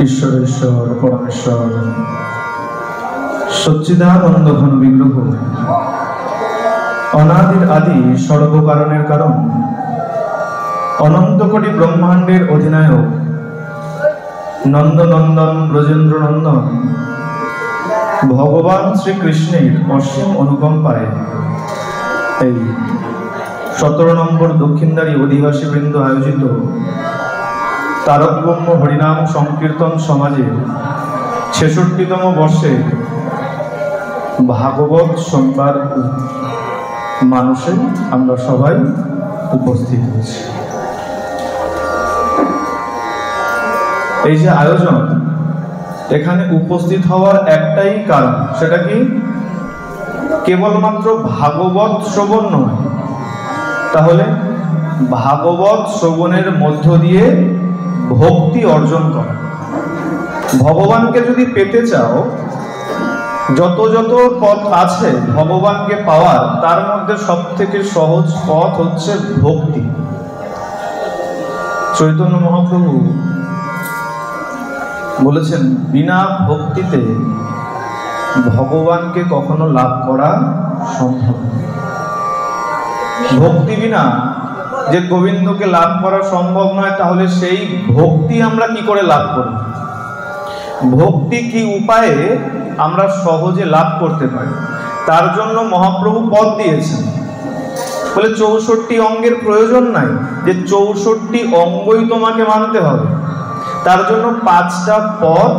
ঈশ্বর পরমেশ্বর সচ্চিদানন্দ ঘন বিগ্রহ অনাদির আদি সর্বকারণের কারণ অনন্ত কোটি ব্রহ্মাণ্ডের অধিনায়ক নন্দনন্দন ব্রজেন্দ্র নন্দন ভগবান শ্রীকৃষ্ণের অসীম অনুকম্পায় এই 17 নম্বর দক্ষিণদ্বারী অধিবাসী বৃন্দ আয়োজিত তারক ব্রহ্ম হরিনাম সংকীর্তন সমাজের 66তম বর্ষে ভাগবত সোমবার মানুষে আমরা সবাই উপস্থিত হয়েছি। এই যে আয়োজন, এখানে উপস্থিত হওয়ার একটাই কারণ, সেটা কি কেবলমাত্র ভাগবত শ্রবণ নয়, তাহলে ভাগবত শ্রবণের মধ্য দিয়ে ভক্তি অর্জন করা। ভগবানকে যদি পেতে চাও, যত যত পথ আছে ভগবানকে পাওয়ার, তার মধ্যে সব থেকে সহজ পথ হচ্ছে ভক্তি। চৈতন্য মহাপ্রভু বলেছেন, বিনা ভক্তিতে ভগবানকে কখনো লাভ করা সম্ভব নয়। ভক্তি বিনা যে গোবিন্দকে লাভ করা সম্ভব নয়, তাহলে সেই ভক্তি আমরা কি করে লাভ করব? ভক্তি কি উপায়ে আমরা সহজে লাভ করতে পারি? তার জন্য মহাপ্রভু পথ দিয়েছেন। বলে 64 অঙ্গের প্রয়োজন নাই, যে 64 অঙ্গই তোমাকে মানতে হবে। তার জন্য 5টা পথ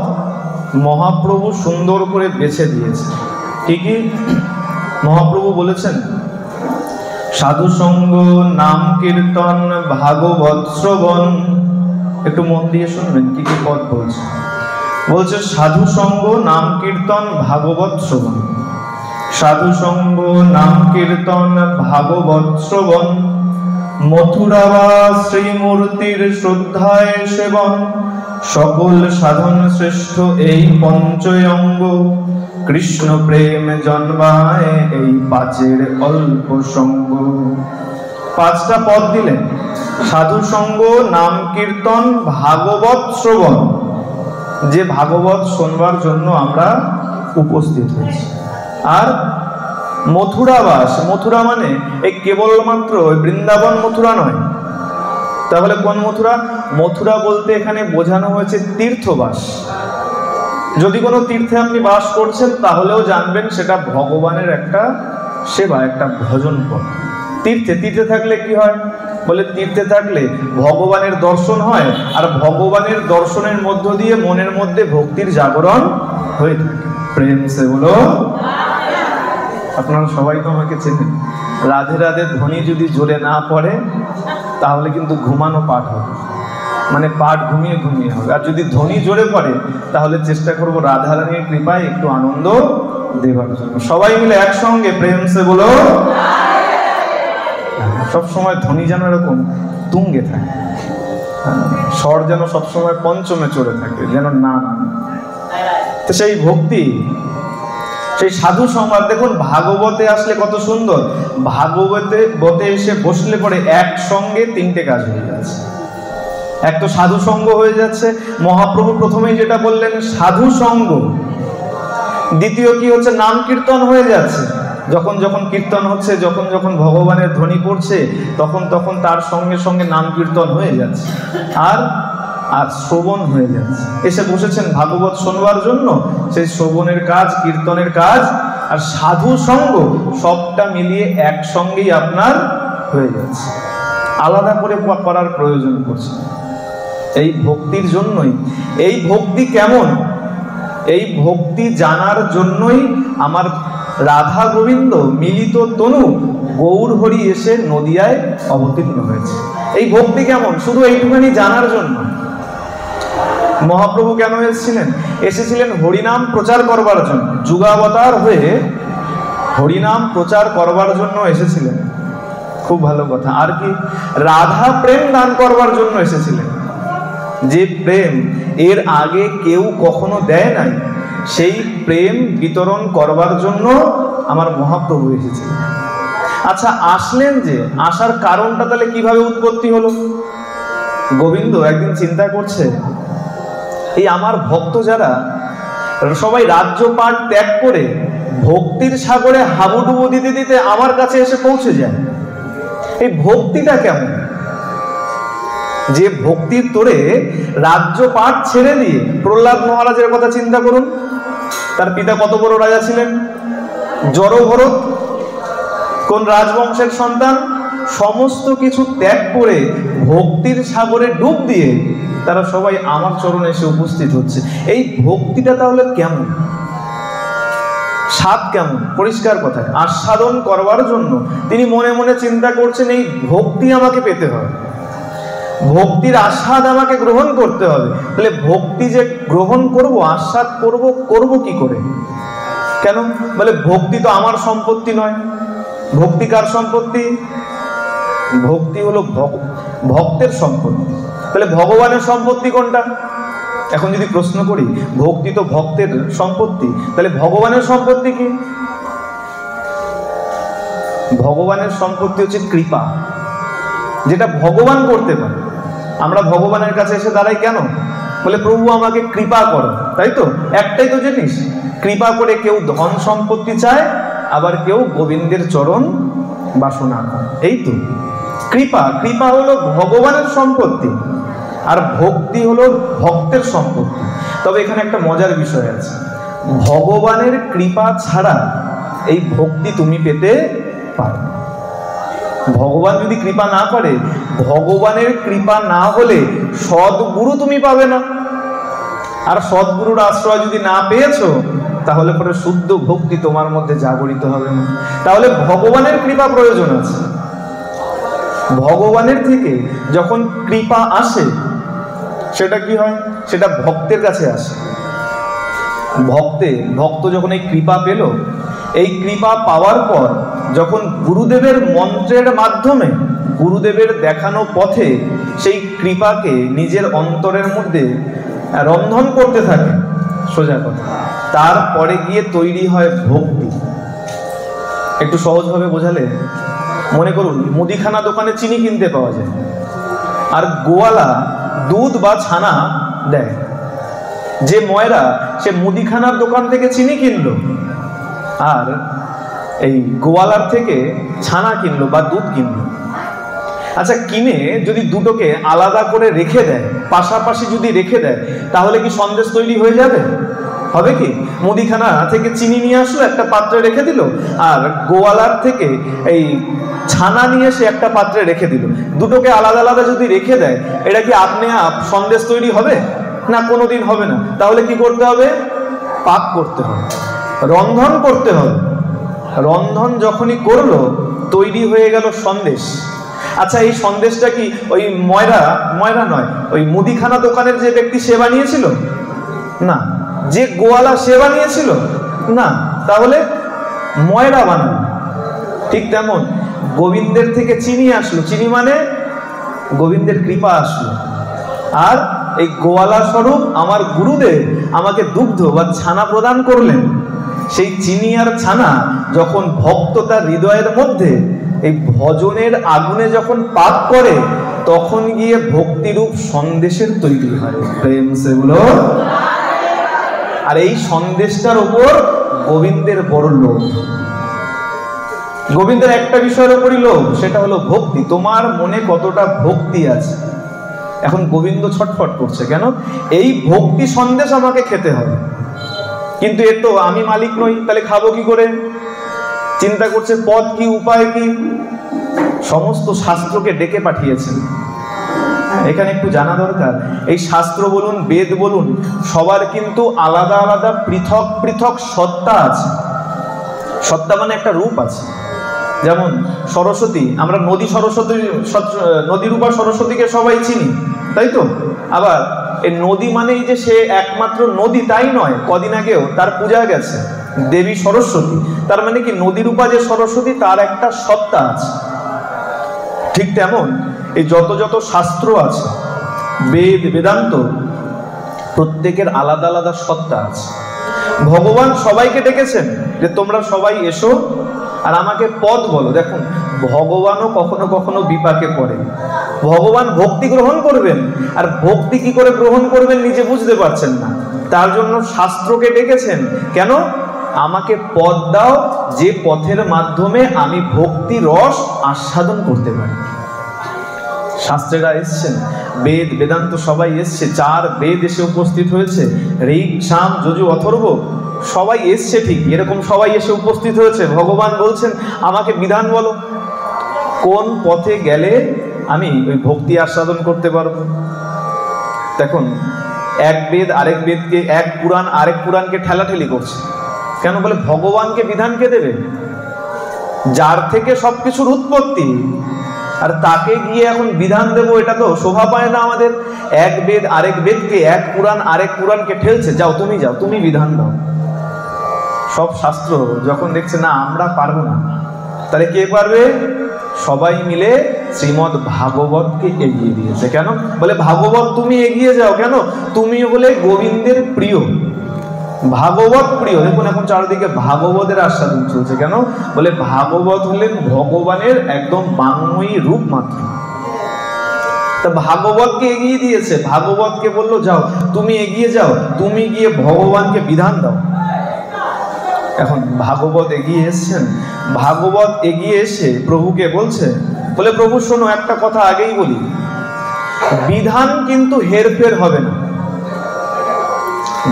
মহাপ্রভু সুন্দর করে বেছে দিয়েছে। ঠিকই মহাপ্রভু বলেছেন, সাধু সঙ্গ, নাম কীর্তন, ভাগবত শ্রবণ। একটু মন দিয়ে শুনবেন কি কি পথ বলছে। বলছে সাধু সঙ্গ, নাম কীর্তন, ভাগবত শ্রবণ। সাধু সঙ্গ, নাম কীর্তন, ভাগবত শ্রবণ। মথুরাবা শ্রীমূর্তির শ্রদ্ধায় সেবন। সকল সাধন শ্রেষ্ঠ এই পঞ্চয়ঙ্গ। কৃষ্ণ প্রেম জন্মায় এই 5 অল্প সঙ্গ। 5টা পদ দিলেন, সাধু সঙ্গ, নাম কীর্তন, ভাগবত শ্রবণ। যে ভাগবত শোনবার জন্য আমরা উপস্থিত হয়েছি। আর মথুরাবাস, মথুরা মানে এই কেবলমাত্র বৃন্দাবন মথুরা নয়। তাহলে কোন মথুরা? মথুরা বলতে এখানে বোঝানো হয়েছে তীর্থবাস। যদি কোনো তীর্থে আপনি বাস করছেন, তাহলেও জানবেন সেটা ভগবানের একটা সেবা, একটা ভজন পথ। তীর্থে থাকলে কি হয়? বলে তীর্থে থাকলে ভগবানের দর্শন হয়, আর ভগবানের দর্শনের মধ্য দিয়ে মনের মধ্যে ভক্তির জাগরণ হয়ে থাকে। প্রেম সে বলো। আপনারা সবাই তো আমাকে চেনেন। রাধে রাধে ধ্বনি যদি জোরে না পড়ে, তাহলে কিন্তু ঘুমানো পাঠ হবে, মানে পাঠ ঘুমিয়ে ঘুমিয়ে হবে। আর যদি ধ্বনি জোরে পড়ে, তাহলে চেষ্টা করব রাধারানীর কৃপায় একটু আনন্দ দেবার জন্য। সবাই মিলে একসঙ্গে প্রেম সে বলো। সবসময় ধ্বনি যেন এরকম তুঙ্গে থাকে, স্বর যেন সবসময় পঞ্চমে চড়ে থাকে, যেন না। তো সেই ভক্তি, সেই সাধু সংবাদ। দেখুন ভাগবতে আসলে কত সুন্দর। ভাগবতে এসে বসলে পরে একসঙ্গে 3টে কাজ হয়ে যাচ্ছে। এক তো সাধু সঙ্গ হয়ে যাচ্ছে, মহাপ্রভু প্রথমেই যেটা বললেন সাধু সঙ্গ। দ্বিতীয় কি হচ্ছে? নাম কীর্তন হয়ে যাচ্ছে। যখন যখন কীর্তন হচ্ছে, যখন যখন ভগবানের ধ্বনি পড়ছে, তখন তখন তার সঙ্গে সঙ্গে নাম কীর্তন হয়ে যাচ্ছে। আর শ্রবণ হয়ে যাচ্ছে। এসে বসেছেন ভাগবত শোনবার জন্য, সেই শ্রবণের কাজ, কীর্তনের কাজ আর সাধু সঙ্গ সবটা মিলিয়ে একসঙ্গেই আপনার হয়ে যাচ্ছে। আলাদা করে করার প্রয়োজন পড়ছে। এই ভক্তির জন্যই। এই ভক্তি কেমন? এই ভক্তি জানার জন্যই আমার রাধা গোবিন্দ মিলিত তনু গৌর হরি এসে নদিয়ায় অবতীর্ণ হয়েছে। এই ভক্তি কেমন? শুধু এইটুখানি জানার জন্য। মহাপ্রভু কেন এসেছিলেন? এসেছিলেন হরিনাম প্রচার করবার জন্য। যুগাবতার হয়ে হরিনাম প্রচার করবার জন্য এসেছিলেন। খুব ভালো কথা। আর কি? রাধা প্রেম দান করবার জন্য এসেছিলেন। যে প্রেম এর আগে কেউ কখনো দেয় নাই, সেই প্রেম বিতরণ করবার জন্য আমার মহাপ্রভু এসেছিলেন। আচ্ছা, আসলেন যে, আসার কারণটা তাহলে কিভাবে উৎপত্তি হলো? গোবিন্দ একদিন চিন্তা করছে, এই আমার ভক্ত যারা সবাই রাজ্যপাট ত্যাগ করে ভক্তির সাগরে হাবুডুবু দিতে দিতে আমার কাছে এসে পৌঁছে যায়। এই ভক্তিটা কেমন? যে ভক্তির তোরে রাজ্যপাট ছেড়ে দিয়ে, প্রহ্লাদ মহারাজের কথা চিন্তা করুন, তার পিতা কত বড় রাজা ছিলেন, জড়ভরত, কোন রাজবংশের সন্তান, সমস্ত কিছু ত্যাগ করে ভক্তির সাগরে ডুব দিয়ে তারা সবাই আমার চরণে এসে উপস্থিত হচ্ছে। এই ভক্তিটা তাহলে কেমন, স্বাদ কেমন? পরিষ্কার কথায় আস্বাদন করবার জন্য তিনি মনে মনে চিন্তা করছেন এই ভক্তি আমাকে পেতে হবে, ভক্তির আস্বাদ আমাকে গ্রহণ করতে হবে। তাহলে ভক্তি যে গ্রহণ করব, আস্বাদ করব কি করে? কেন? বলে ভক্তি তো আমার সম্পত্তি নয়। ভক্তি কার সম্পত্তি? ভক্তি হলো ভক্তের সম্পত্তি। তাহলে ভগবানের সম্পত্তি কোনটা? এখন যদি প্রশ্ন করি, ভক্তি তো ভক্তের সম্পত্তি, তাহলে ভগবানের সম্পত্তি কি? ভগবানের সম্পত্তি হচ্ছে কৃপা, যেটা ভগবান করতে পারে। আমরা ভগবানের কাছে এসে দাঁড়াই কেন? বলে প্রভু আমাকে কৃপা করো, তাই তো? একটাই তো জিনিস, কৃপা করে কেউ ধন সম্পত্তি চায়, আবার কেউ গোবিন্দের চরণ বাসনা করে। এই তো কৃপা। কৃপা হলো ভগবানের সম্পত্তি, আর ভক্তি হলো ভক্তের সম্পত্তি। তবে এখানে একটা মজার বিষয় আছে, ভগবানের কৃপা ছাড়া এই ভক্তি তুমি পেতে পারো না। ভগবান যদি কৃপা না করে, ভগবানের কৃপা না হলে সদ্গুরু তুমি পাবে না। আর সদ্গুরুর আশ্রয় যদি না পেয়েছো, তাহলে পরে শুদ্ধ ভক্তি তোমার মধ্যে জাগরিত হবে না। তাহলে ভগবানের কৃপা প্রয়োজন আছে। ভগবানের থেকে যখন কৃপা আসে, সেটা কি হয়? সেটা ভক্তের কাছে আসে। ভক্ত যখন এই কৃপা পেল, এই কৃপা পাওয়ার পর যখন গুরুদেবের মন্ত্রের মাধ্যমে, গুরুদেবের দেখানো পথে সেই কৃপাকে নিজের অন্তরের মধ্যে রন্ধন করতে থাকে, সোজা কথা, তারপরে গিয়ে তৈরি হয় ভক্তি। একটু সহজভাবে বোঝালে, মনে করুন মুদিখানা দোকানে চিনি কিনতে পাওয়া যায়, আর গোয়ালা দুধ বা ছানা দেয়। যে ময়রা, সে মুদিখানার দোকান থেকে চিনি কিনলো, আর এই গোয়ালার থেকে ছানা কিনলো বা দুধ কিনলো। আচ্ছা, কিনে যদি দুটোকে আলাদা করে রেখে দেয়, পাশাপাশি যদি রেখে দেয়, তাহলে কি সন্দেশ তৈরি হয়ে যাবে? হবে কি? মুদিখানা থেকে চিনি নিয়ে আসলো, একটা পাত্রে রেখে দিল, আর গোয়ালার থেকে এই ছানা নিয়ে সে একটা পাত্রে রেখে দিল। দুটোকে আলাদা আলাদা যদি রেখে দেয়, এটা কি আপনি সন্দেশ তৈরি হবে? না, কোনোদিন হবে না। তাহলে কি করতে হবে? পাক করতে হবে, রন্ধন করতে হবে। রন্ধন যখনই করলো, তৈরি হয়ে গেল সন্দেশ। আচ্ছা, এই সন্দেশটা কি ওই ময়রা নয়, ওই মুদিখানা দোকানের যে ব্যক্তি সে বানিয়েছিল? না। যে গোয়ালা সে বানিয়েছিল? না। তাহলে ময়রা বানানো। ঠিক তেমন গোবিন্দের থেকে চিনি আসলো, চিনি মানে গোবিন্দের কৃপা আসলো, আর এই গোয়ালা স্বরূপ আমার গুরুদেব আমাকে দুগ্ধ বা ছানা প্রদান করলেন। সেই চিনি আর ছানা যখন ভক্ত তার হৃদয়ের মধ্যে এই ভজনের আগুনে যখন পাক করে, তখন গিয়ে ভক্তিরূপ সন্দেশের তৈরি হয়। প্রেম সে বলো। আর এই সন্দেশটার উপর গোবিন্দের বড় লোভ। গোবিন্দের একটা বিষয়ের উপরই লোভ, সেটা হলো ভক্তি। তোমার মনে কতটা ভক্তি আছে? এখন গোবিন্দ ছটফট করছে, কেন? এই ভক্তি সন্দেশ আমাকে খেতে হবে, কিন্তু এ তো আমি মালিক নই, তাহলে খাবো কি করে? চিন্তা করছে পথ কি, উপায় কি। সমস্ত শাস্ত্রকে ডেকে পাঠিয়েছেন। এখানে একটু জানা দরকার, এই শাস্ত্র বলুন, বেদ বলুন, সবার কিন্তু আলাদা আলাদা পৃথক পৃথক সত্তা আছে। সত্তা মানে একটা রূপ আছে। যেমন সরস্বতী, আমরা নদীরূপা সরস্বতীকে সবাই চিনি, তাই তো? আবার এই নদী মানেই যে সে একমাত্র নদী তাই নয়, কদিন আগেও তার পূজা গেছে দেবী সরস্বতী। তার মানে কি নদীরূপা যে সরস্বতী, তার একটা সত্তা আছে। ঠিক তেমন এই যত শাস্ত্র আছে, বেদ বেদান্ত, প্রত্যেকের আলাদা আলাদা সত্তা আছে। ভগবান সবাইকে ডেকেছেন যে তোমরা সবাই এসো আর আমাকে পথ বলো। দেখুন, ভগবানও কখনো কখনো বিপাকে পড়ে। ভগবান ভক্তি গ্রহণ করবেন, আর ভক্তি কি করে গ্রহণ করবেন নিজে বুঝতে পারছেন না। তার জন্য শাস্ত্রকে ডেকেছেন, কেন? আমাকে পথ দাও, যে পথের মাধ্যমে আমি ভক্তি রস আস্বাদন করতে পারি। শাস্ত্রেরা এসছেন, বেদ বেদান্ত সবাই এসছে, 4 বেদ এসে উপস্থিত হয়েছে, ঋক সাম যজু অথর্ব সবাই এসছে, ঠিক এরকম সবাই এসে উপস্থিত হয়েছে। ভগবান বলছেন আমাকে বিধান বলো, কোন পথে গেলে আমি ওই ভক্তি আস্বাদন করতে পারবো। দেখুন, এক বেদ আরেক বেদকে, এক পুরাণ আরেক পুরাণকে ঠেলাঠেলি করছে। কেন? বলে ভগবানকে বিধান কে দেবে? যার থেকে সবকিছুর উৎপত্তি, আর তাকে গিয়ে এখন বিধান দেবো, এটা তো শোভা পায় না আমাদের। এক বেদ আরেক বেদকে, এক পুরাণ আরেক পুরাণকে ঠেলছে, যাও তুমি বিধান দাও। সব শাস্ত্র যখন দেখছে না আমরা পারবো না, তাহলে কে পারবে? সবাই মিলে শ্রীমদ্ ভাগবতকে এগিয়ে দিয়েছে। কেন? বলে ভাগবত তুমি এগিয়ে যাও। কেন? তুমি হলে গোবিন্দের প্রিয়, ভাগবত প্রিয়। দেখুন এখন চারিদিকে ভাগবতের আস্বাদন চলছে। কেন? বলে ভাগবত হলেন ভগবানের একদম বাংময়ী রূপ মাত্র। তা ভাগবতকে এগিয়ে দিয়েছে, ভাগবতকে বললো যাও তুমি এগিয়ে যাও, তুমি গিয়ে ভগবানকে বিধান দাও। এখন ভাগবত এগিয়ে এসছেন, ভাগবত এগিয়ে এসে প্রভুকে বলছে, বলে প্রভু শোনো, একটা কথা আগেই বলি, বিধান কিন্তু হেরফের হবে না।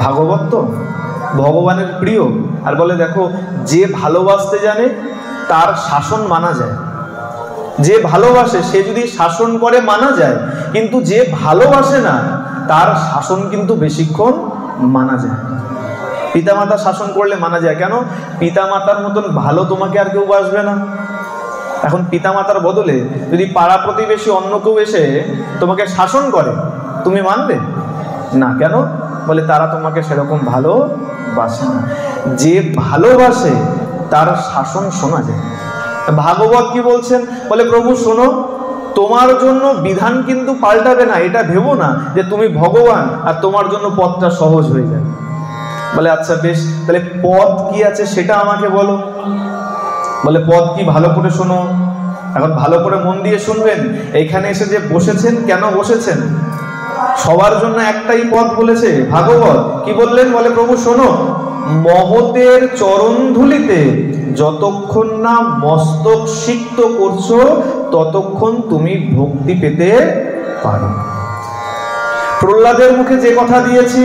ভাগবত তো ভগবানের প্রিয়, আর বলে দেখো, যে ভালোবাসতে জানে তার শাসন মানা যায়। যে ভালোবাসে সে যদি শাসন করে মানা যায়, কিন্তু যে ভালোবাসে না তার শাসন কিন্তু বেশিক্ষণ মানা যায়। পিতামাতা শাসন করলে মানা যায়। কেন? পিতামাতার মতন ভালো তোমাকে আর কেউ বাসবে না। এখন পিতামাতার বদলে যদি পাড়া প্রতিবেশী অন্য কেউ এসে তোমাকে শাসন করে, তুমি মানবে না। কেন? বলে তারা তোমাকে সেরকম ভালোবাসে না। যে ভালোবাসে তার শাসন শোনা যায়। ভাগবত কি বলছেন? বলে প্রভু শোনো, তোমার জন্য বিধান কিন্তু পাল্টাবে না, এটা ভেবো না যে তুমি ভগবান আর তোমার জন্য পথটা সহজ হয়ে যাবে। বলে আচ্ছা বেশ, তাহলে পথ কি আছে সেটা আমাকে বলো। বলে পথ কি, ভালো করে শোনো। এখন ভালো করে মন দিয়ে শুনবেন। এইখানে এসে যে বসেছেন, কেন বসেছেন? সবার জন্য একটাই পথ বলেছে ভাগবত। কি বললেন? বলে প্রভু শোনো, মহতের চরণ ধুলিতে যতক্ষণ না মস্তক সিক্ত করছো ততক্ষণ তুমি ভক্তি পেতে পারো। প্রহ্লাদের মুখে যে কথা দিয়েছি,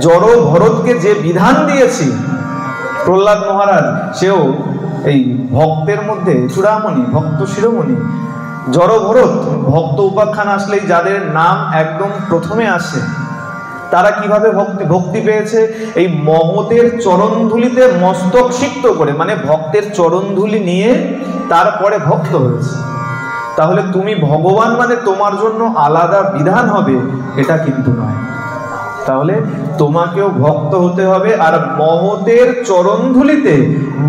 জড় ভরতকে যে বিধান দিয়েছি, প্রহ্লাদ মহারাজ সেও এই ভক্তের মধ্যে চূড়ামণি, ভক্ত শিরোমণি। জড় ভরত ভক্ত উপাখ্যান আসলেই যাদের নাম একদম প্রথমে আসে, তারা কিভাবে ভক্তি পেয়েছে? এই মহতের চরণধুলিতে মস্তক সিক্ত করে, মানে ভক্তের চরণধুলি নিয়ে তারপরে ভক্ত হয়েছে। তাহলে তুমি ভগবান মানে তোমার জন্য আলাদা বিধান হবে, এটা কিন্তু নয়। তাহলে তোমাকেও ভক্ত হতে হবে, আর মহতের চরণধুলিতে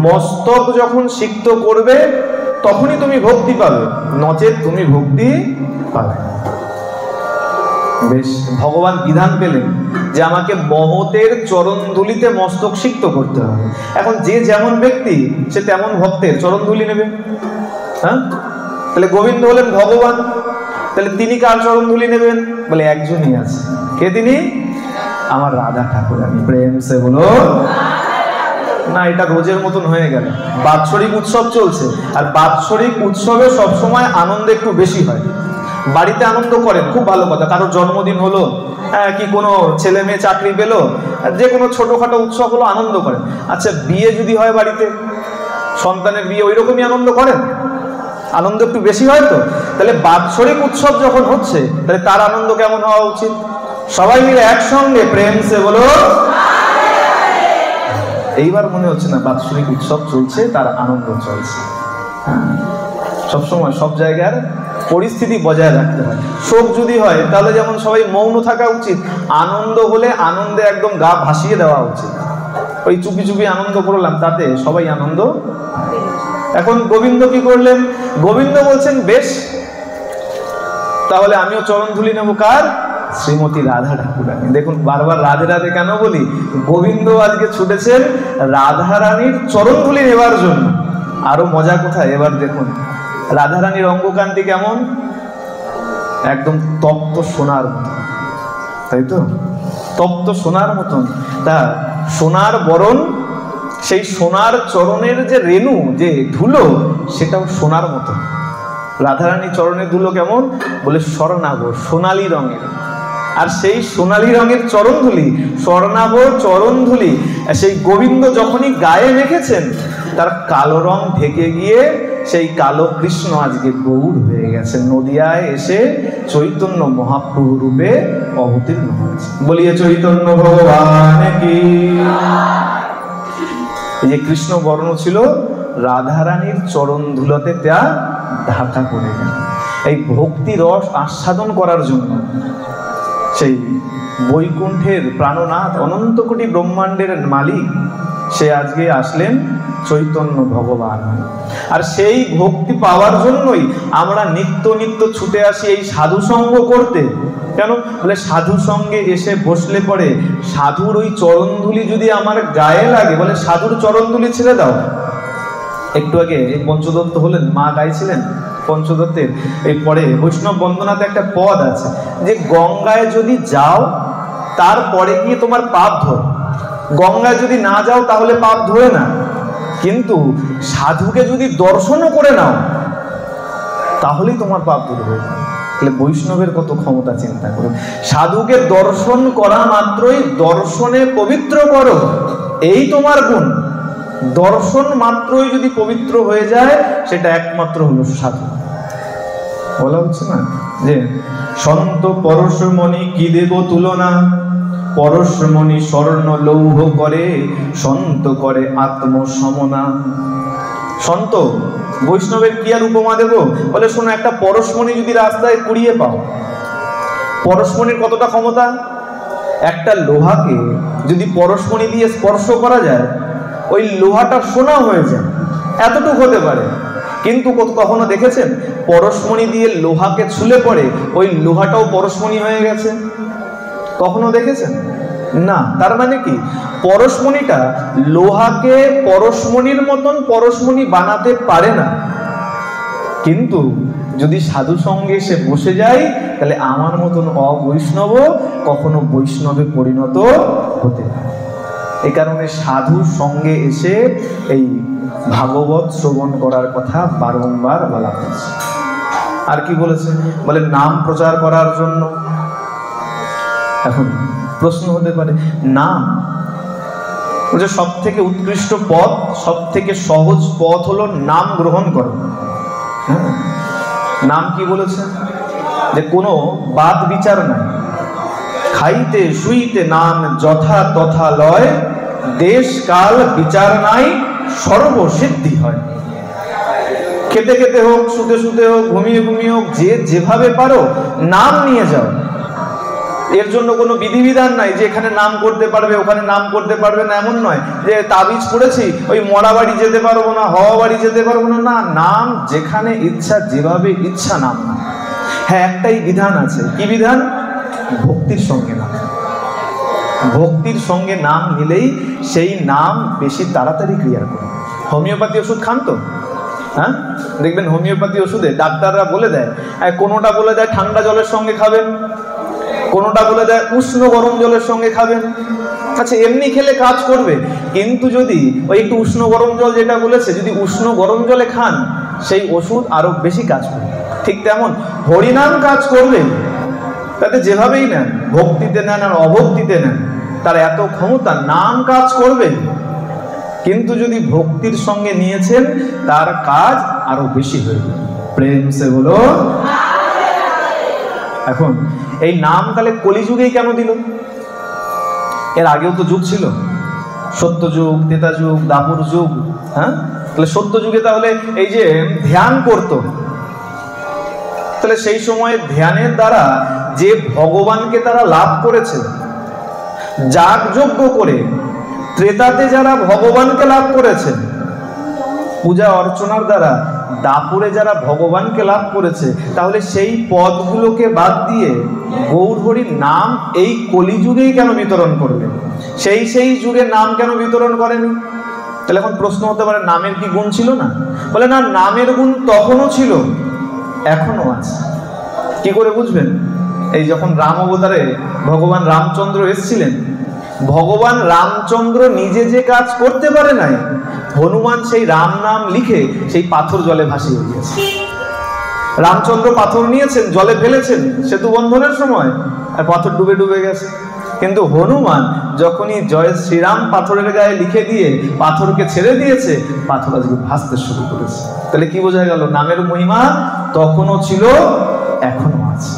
মস্তক যখন সিক্ত করবে তখনই তুমি ভক্তি পাবে, নচেত তুমি ভক্তি পাবে। বেশ, ভগবান বিধান পেলেন যে আমাকে মহতের চরণধুলিতে মস্তক সিক্ত করতে হবে। এখন যে যেমন ব্যক্তি সে তেমন ভক্তের চরণধুলি নেবে। হ্যাঁ, তাহলে গোবিন্দ হলেন ভগবান, তাহলে তিনি কার চরণধুলি নেবেন? বলে একজনই আছে। কে তিনি? আমার রাধা ঠাকুরানী। প্রেম সে বলো না। এটা রোজের মতন হয়ে গেল। বাৎসরিক উৎসব চলছে, আর বাৎসরিক উৎসবে সবসময় আনন্দ একটু বেশি হয়। বাড়িতে আনন্দ করেন, খুব ভালো কথা। কারোর জন্মদিন হলো, কি কোনো ছেলে মেয়ে চাকরি পেলো, যে কোনো ছোটখাটো উৎসব হলো, আনন্দ করেন। আচ্ছা, বিয়ে যদি হয় বাড়িতে, সন্তানের বিয়ে, ওই রকমই আনন্দ করেন? আনন্দ একটু বেশি হয় তো। তাহলে বাৎসরিক উৎসব যখন হচ্ছে, তাহলে তার আনন্দ কেমন হওয়া উচিত? সবাই মিলে একসঙ্গে প্রেম সে বলো। এইবার মনে হচ্ছে না বাৎসরিক উৎসব চলছে, তার আনন্দ চলছে। সবসময় সব জায়গার পরিস্থিতি বজায় রাখতে হয়। শোক যদি হয় তাহলে যেমন সবাই মৌন থাকা উচিত, আনন্দ হলে আনন্দে একদম গা ভাসিয়ে দেওয়া উচিত। ওই চুপি চুপি আনন্দ করলাম, তাতে সবাই আনন্দ। এখন গোবিন্দ কি করলেন? গোবিন্দ বলছেন বেশ, তাহলে আমিও চরণধুলি নেব। কার? শ্রীমতী রাধা ঠাকুরানী। দেখুন বারবার রাধে রাধে কেন বলি? গোবিন্দ আজকে ছুটেছেন রাধা রানীর চরণধুলি নেবার জন্য। আরো মজা কোথায়? এবার দেখুন রাধা রানীর অঙ্গকান্তি কেমন। একদম তপ্ত সোনার মতন, তাই তো? তপ্ত সোনার মতন। তা সোনার বরণ, সেই সোনার চরণের যে রেণু, যে ধুলো, সেটাও সোনার মতন। রাধারানী চরণের ধুলো কেমন? বলে স্বর্ণাভ, সোনালী রঙের। আর সেই সোনালী রঙের চরণধুলি, স্বর্ণাভ চরণধুলি সেই গোবিন্দ যখনই গায়ে মেখেছেন, তার কালো রং ঢেকে গিয়ে সেই কালো কৃষ্ণ আজকে গৌর হয়ে গেছে, নদিয়ায় এসে চৈতন্য মহাপ্রভু রূপে অবতীর্ণ হয়েছে। বলিয়ে চৈতন্য ভগবান কি। এই যে কৃষ্ণ বর্ণ ছিল, রাধারানীর চরণ ধুলোতে তা ঢাকা পড়ে গেল। এই ভক্তি রস আস্বাদন করার জন্য সেই বৈকুণ্ঠের প্রাণনাথ, অনন্ত কোটি ব্রহ্মাণ্ডের মালিক, সে আজকে আসলেন চৈতন্য ভগবান। আর সেই ভক্তি পাওয়ার জন্যই আমরা নিত্য নিত্য ছুটে আসি এই সাধু সঙ্গ করতে। কেন? বলে সাধু সঙ্গে এসে বসলে পরে সাধুর ওই চরণধুলি যদি আমার গায়ে লাগে, বলে সাধুর চরণধুলি ছেড়ে দাও। একটু আগে পঞ্চদত্ত হলেন, মা গাইছিলেন পঞ্চদত্তের। এই পরে বৈষ্ণব বন্দনাতে একটা পদ আছে যে গঙ্গায় যদি যাও তারপরে গিয়ে তোমার পাপ ধরে, গঙ্গায় যদি না যাও তাহলে পাপ ধরে না, কিন্তু সাধুকে যদি দর্শনও করে নাও তাহলেই তোমার পাপ দূর হয়ে যাবে। তাহলে বৈষ্ণবের কত ক্ষমতা চিন্তা করো। সাধুকে দর্শন করা মাত্রই দর্শনে পবিত্র করো, এই তোমার গুণ। দর্শন মাত্রই যদি পবিত্র হয়ে যায়, সেটা একমাত্র হলো সাধু। বলা হচ্ছে না যে সন্ত পরশমণি কি দেব তুলনা, পরশমণি স্বর্ণ লৌহ করে, সন্ত করে আত্মসমনা। সন্ত বৈষ্ণবের কি আর উপমা দেব? বলে শোনো, একটা পরশমণি যদি রাস্তায় কুড়িয়ে পাও, পরশমণির কতটা ক্ষমতা? একটা লোহাকে যদি পরশমণি দিয়ে স্পর্শ করা যায়, ওই লোহাটা সোনা হয়ে যায়, এতটুকু হতে পারে। কিন্তু কখনো দেখেছেন পরশমণি দিয়ে লোহাকে ছুলে পড়ে ওই লোহাটাও পরশমণি হয়ে গেছে? কখনো দেখেছেন? না। তার মানে কি, পরশমণিটা লোহাকে পরশমণির মতন পরশমণি বানাতে পারে না। কিন্তু যদি সাধু সঙ্গে এসে বসে যায়, তাহলে আমার মতন অবৈষ্ণব কখনো বৈষ্ণবে পরিণত হতে পারে। এই কারণে সাধুর সঙ্গে এসে এই ভাগবত শ্রবণ করার কথা বারংবার বলা হয়েছে। আর কি বলেছে? বলে নাম প্রচার করার জন্য। এখন প্রশ্ন হতে পারে, নাম বলছে সব থেকে উৎকৃষ্ট পথ, সব থেকে সহজ পথ হলো নাম গ্রহণ করো। হ্যাঁ, নাম কি বলেছে? যে কোনো বাদ বিচার নাই, খাইতে শুইতে নাম যথা তথা লয়, দেশ কাল বিচার নাই, সর্বসিদ্ধি হয়। খেতে খেতে হোক, শুতে শুতে হোক, ঘুমিয়ে ঘুমিয়ে হোক, যে যেভাবে পারো নাম নিয়ে যাও। এর জন্য কোনো বিধিবিধান নাই যে এখানে নাম করতে পারবে, ওখানে নাম করতে পারবে না, এমন নয় যে তাবিজ পড়েছি ওই মরা বাড়ি যেতে পারবো না, হওয়া বাড়ি যেতে পারবো না। না, নাম যেখানে ইচ্ছা, যেভাবে ইচ্ছা নাম না। হ্যাঁ, একটাই বিধান আছে। কি বিধান? ভক্তির সঙ্গে নাম। ভক্তির সঙ্গে নাম নিলেই সেই নাম বেশি তাড়াতাড়ি ক্রিয়া করে। হোমিওপ্যাথি ওষুধ খান তো? হ্যাঁ, দেখবেন হোমিওপ্যাথি ওষুধে ডাক্তাররা বলে দেয়, কোনোটা বলে দেয় ঠান্ডা জলের সঙ্গে খাবেন, কোনোটা বলে দেয় উষ্ণ গরম জলের সঙ্গে খাবেন। আচ্ছা, এমনি খেলে কাজ করবে, কিন্তু যদি ওই একটু উষ্ণ গরম জল যেটা বলেছে, যদি উষ্ণ গরম জলে খান, সেই ওষুধ আরো বেশি কাজ করবে। ঠিক তেমন হরিনাম কাজ করবে, তাতে যেভাবেই নেন, ভক্তিতে নেন আর অভক্তিতে নেন, তার এত ক্ষমতা, নাম কাজ করবে। কিন্তু যদি ভক্তির সঙ্গে নিয়েছেন, তার কাজ আরো বেশি হয়ে যাবে। প্রেম সে বলো। এখন এই নাম তাহলে কলিযুগেই কেন দিল? এর আগেও তো যুগ ছিল, সত্য যুগ, ত্রেতা যুগ, দাপর যুগ। হ্যাঁ, তাহলে সত্য যুগে তাহলে এই যে ধ্যান করত, তাহলে সেই সময় ধ্যানের দ্বারা যে ভগবানকে তারা লাভ করেছে, যাগযজ্ঞ করে ত্রেতাতে যারা ভগবানকে লাভ করেছে, পূজা অর্চনার দ্বারা দাপুরে যারা ভগবানকে লাভ করেছে, তাহলে সেই পদগুলোকে বাদ দিয়ে গৌর হরির নাম এই কলিযুগেই কেন বিতরণ করবে? সেই যুগে নাম কেন বিতরণ করেনি? তাহলে এখন প্রশ্ন হতে পারে, নামের কি গুণ ছিল না? বলে না, নামের গুণ তখনও ছিল, এখনো আছে। কি করে বুঝবেন? এই যখন রাম অবতারে ভগবান রামচন্দ্র এসেছিলেন, ভগবান রামচন্দ্র নিজে যে কাজ করতে পারে নাই, হনুমান সেই রাম নাম লিখে সেই পাথর জলে ভাসিয়ে দিয়েছে। রামচন্দ্র পাথর নিয়েছেন, জলে ফেলেছেন সেতু বন্ধনের সময়, আর পাথর ডুবে ডুবে গেছে। কিন্তু হনুমান যখনই জয় শ্রীরাম পাথরের গায়ে লিখে দিয়ে পাথরকে ছেড়ে দিয়েছে, পাথর আজকে ভাসতে শুরু করেছে। তাহলে কি বোঝা গেল? নামের মহিমা তখনও ছিল, এখনো আছে,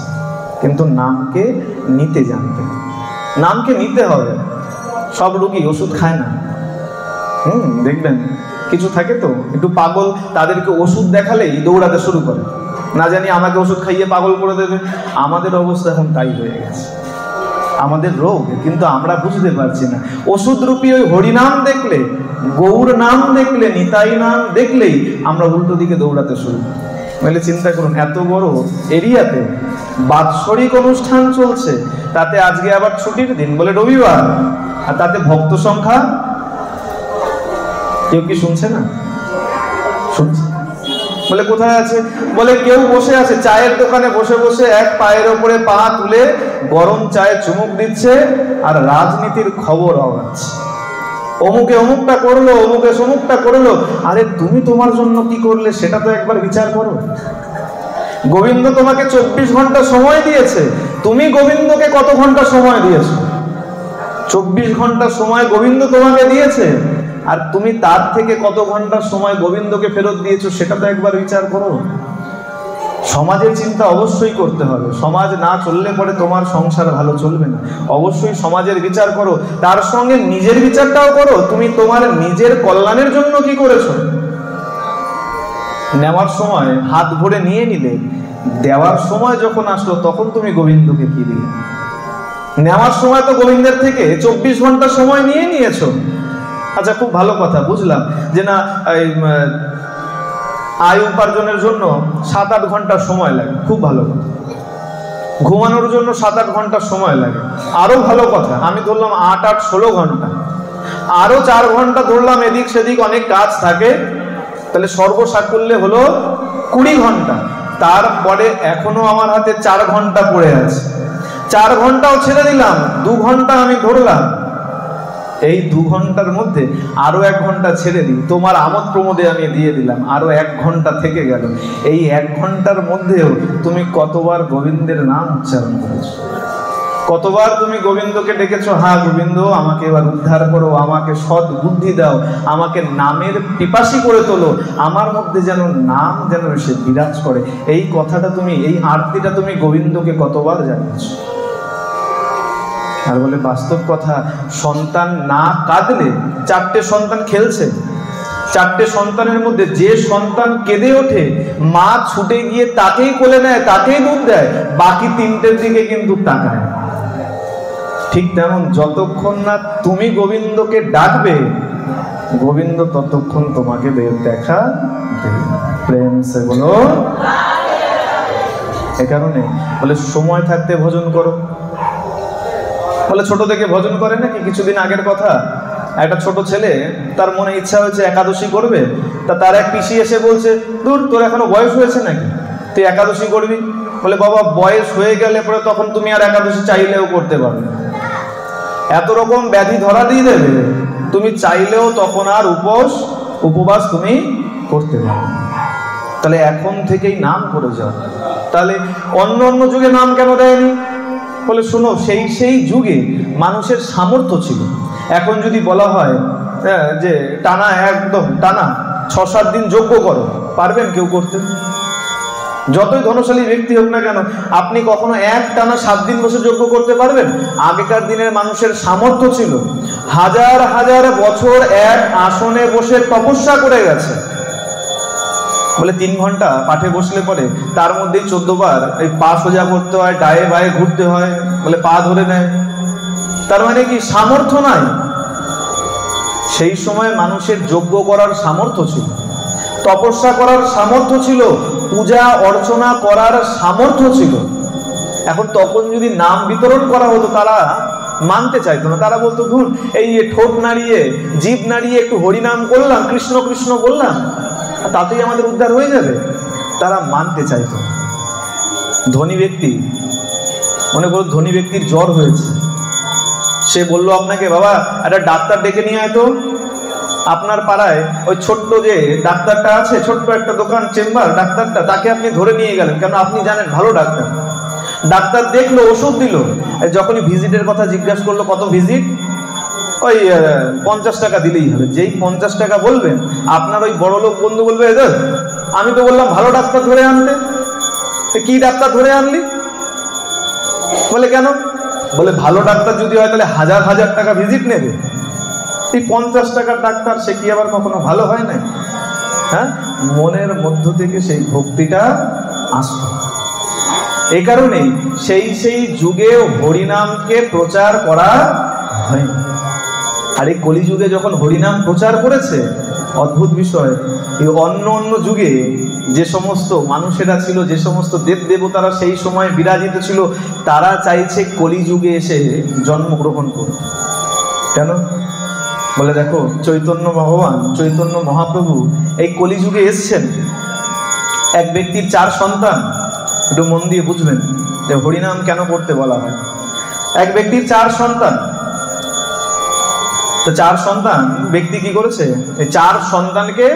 কিন্তু নামকে নিতে জানতে, নামকে নিতে হবে। সব রোগী ওষুধ খায় না। দেখবেন কিছু থাকে তো একটু পাগল, তাদেরকে ওষুধ দেখালেই দৌড়াতে শুরু করে, না জানি আমাকে ওষুধ খাইয়ে পাগল করে দেবে। আমাদের অবস্থা এখন তাই হয়ে গেছে, আমাদের রোগ, কিন্তু আমরা বুঝতে পারছি না। ওষুধ রূপী ওই হরিনাম দেখলে, গৌর নাম দেখলে, নিতাই নাম দেখলেই আমরা উল্টো দিকে দৌড়াতে শুরু করি। বলে চিন্তা করুন, এত বড় এরিয়াতে বাৎসরিক অনুষ্ঠান চলছে, তাতে আজকে আবার ছুটির দিন বলে রবিবার, আর তাতে ভক্ত সংখ্যা কেউ কি শুনছে না? শুনছে। বলে কোথায় আছে? বলে কেউ বসে আছে চায়ের দোকানে, বসে বসে এক পায়ের ওপরে পা তুলে গরম চায়ে চুমুক দিচ্ছে আর রাজনীতির খবর আওড়াচ্ছে। অমুকে অমুকটা করলো, অমুকে সমুকটা করলো। আরে তুমি তোমার জন্য কি করলে সেটা তো একবার বিচার করো। গোবিন্দ তোমাকে 24 ঘন্টা সময় দিয়েছে, তুমি গোবিন্দকে কত ঘন্টা সময় দিয়েছো? 24 ঘন্টা সময় গোবিন্দ তোমাকে দিয়েছে, আর তুমি তার থেকে কত ঘন্টা সময় গোবিন্দকে ফেরত দিয়েছো সেটা তো একবার বিচার করো। সমাজের চিন্তা অবশ্যই করতে হবে। সমাজ না চললে পরে তোমার সংসার ভালো চলবে না। অবশ্যই সমাজের বিচার করো, তার সঙ্গে নিজের বিচারটাও করো। তুমি তোমার নিজের কল্যাণের জন্য কি করেছো? নেওয়ার সময় হাত ভরে নিয়ে নিলে, দেওয়ার সময় যখন আসলো তখন তুমি গোবিন্দকে কি দিলে? নেওয়ার সময় তো গোবিন্দের থেকে 24 ঘন্টা সময় নিয়ে নিয়েছো। আচ্ছা, খুব ভালো কথা, বুঝলাম যে না আয় উপার্জনের জন্য 7-8 ঘন্টা সময় লাগে, খুব ভালো কথা। ঘুমানোর জন্য 7-8 ঘন্টা সময় লাগে, আরো ভালো কথা। আমি ধরলাম 8-8-16 ঘন্টা, আরো 4 ঘন্টা ধরলাম এদিক সেদিক অনেক কাজ থাকে, তাহলে সর্বসাকুল্যে হলো 20 ঘন্টা। তারপরে এখনো আমার হাতে 4 ঘন্টা পড়ে আছে, 4 ঘন্টাও ছেড়ে দিলাম, 2 ঘন্টা আমি ধরলাম। এই 2 ঘন্টার মধ্যে আরো 1 ঘন্টা ছেড়ে দিই, তোমার আমোদ প্রমোদে আমি দিয়ে দিলাম, আরো 1 ঘন্টা থেকে গেল। এই 1 ঘন্টার মধ্যেও তুমি কতবার গোবিন্দের নাম উচ্চারণ করেছো? কতবার তুমি গোবিন্দকে ডেকেছো, হ্যাঁ গোবিন্দ আমাকে এবার উদ্ধার করো, আমাকে সৎ বুদ্ধি দাও, আমাকে নামের পিপাসী করে তোলো, আমার মধ্যে যেন নাম যেন সে বিরাজ করে। এই কথাটা তুমি, এই আরতিটা তুমি গোবিন্দকে কতবার জানিয়েছো? আর বলে বাস্তব কথা, সন্তান না কাঁদলে, 4টে সন্তান খেলছে, 4টে সন্তানের মধ্যে যে সন্তান কেঁদে ওঠে, মা ছুটে গিয়ে তাকেই কোলে নেয়, তাকেই দুধ দেয়, বাকি 3টের দিকে কিন্তু তাকায়। ঠিক তেমন যতক্ষণ না তুমি গোবিন্দকে ডাকবে, গোবিন্দ ততক্ষণ তোমাকে দেখা দেবে। প্রেম সে বলো। এ কারণে বলে সময় থাকতে ভজন করো। বলে ছোট থেকে ভজন করে নাকি? কিছুদিন আগের কথা, একটা ছোট ছেলে, তার মনে ইচ্ছা হয়েছে একাদশী করবে, তার এক পিসি এসে বলছে, দূর তোর এখনো বয়স হয়েছে নাকি, তুই একাদশী করবি? বলে বাবা বয়স হয়ে গেলে পরে তখন তুমি আর একাদশী চাইলেও করতে পারবে, এত রকম ব্যাধি ধরা দিয়ে দেবে, তুমি চাইলেও তখন আর উপবাস তুমি করতে পারবে। তাহলে এখন থেকেই নাম করে যাও। তাহলে অন্য অন্য যুগে নাম কেন দেয়নি? বলে শোনো, সেই যুগে মানুষের সামর্থ্য ছিল। এখন যদি বলা হয় যে টানা, একদম টানা 6-7 দিন যজ্ঞ করো, পারবেন কেউ করতে? যতই ধনশালী ব্যক্তি হোক না কেন, আপনি কখনো এক টানা 7 দিন বসে যজ্ঞ করতে পারবেন? আগেকার দিনের মানুষের সামর্থ্য ছিল, হাজার হাজার বছর এক আসনে বসে তপস্যা করে গেছে। বলে 3 ঘন্টা পাঠে বসলে পরে তার মধ্যেই 14 বার এই পা সোজা করতে হয়, ডায়ে বায়ে ঘুরতে হয়, বলে পা ধরে নেয়। তার মানে কি সামর্থ্য নাই? সেই সময় মানুষের যজ্ঞ করার সামর্থ্য ছিল, তপস্যা করার সামর্থ্য ছিল, পূজা অর্চনা করার সামর্থ্য ছিল। এখন তখন যদি নাম বিতরণ করা হতো, তারা মানতে চাইতো না। তারা বলতো, ধুর, এই ঠোঁট নাড়িয়ে জিভ নাড়িয়ে একটু হরিনাম করলাম, কৃষ্ণ কৃষ্ণ বললাম, তাতেই আমাদের উদ্ধার হয়ে যাবে। তারা মানতে চাইতো। ধনী ব্যক্তি, মনে করো ধনী ব্যক্তির জ্বর হয়েছে, সে বলল আপনাকে, বাবা একটা ডাক্তার ডেকে নিয়ে আয় তো। আপনার পাড়ায় ওই ছোট্ট যে ডাক্তারটা আছে, ছোট্ট একটা দোকান, চেম্বার, ডাক্তারটা, তাকে আপনি ধরে নিয়ে গেলেন, কেন আপনি জানেন ভালো ডাক্তার। ডাক্তার দেখলো, ওষুধ দিল। যখনই ভিজিটের কথা জিজ্ঞাসা করলো, কত ভিজিট, ওই 50 টাকা দিলেই হবে। যেই 50 টাকা বলবেন, আপনার ওই বড় লোক বন্ধু বলবে, এদের আমি তো বললাম ভালো ডাক্তার ধরে আনতে, কি ডাক্তার ধরে আনলি? বলে কেন? বলে ভালো ডাক্তার যদি হয় তাহলে হাজার হাজার টাকা ভিজিট নেবে, এই 50 টাকার ডাক্তার সে কি আবার কখনো ভালো হয় না? হ্যাঁ, মনের মধ্য থেকে সেই ভক্তিটা আসতো। এই কারণেই সেই যুগে হরিনামকে প্রচার করা হয়নি। আর এই কলিযুগে যখন হরিনাম প্রচার করেছে, অদ্ভুত বিষয়, এই অন্য যুগে যে সমস্ত মানুষেরা ছিল, যে সমস্ত দেব দেবতারা সেই সময় বিরাজিত ছিল, তারা চাইছে কলিযুগে এসে জন্মগ্রহণ করতে। কেন? বলে দেখো, চৈতন্য ভগবান, চৈতন্য মহাপ্রভু এই কলিযুগে এসছেন। এক ব্যক্তির 4 সন্তান, একটু মন দিয়ে বুঝবেন যে হরিনাম কেন করতে বলা হয়। এক ব্যক্তির 4 সন্তান, তো 4 সন্তান ব্যক্তি কি করেছে, এই 4 সন্তানকে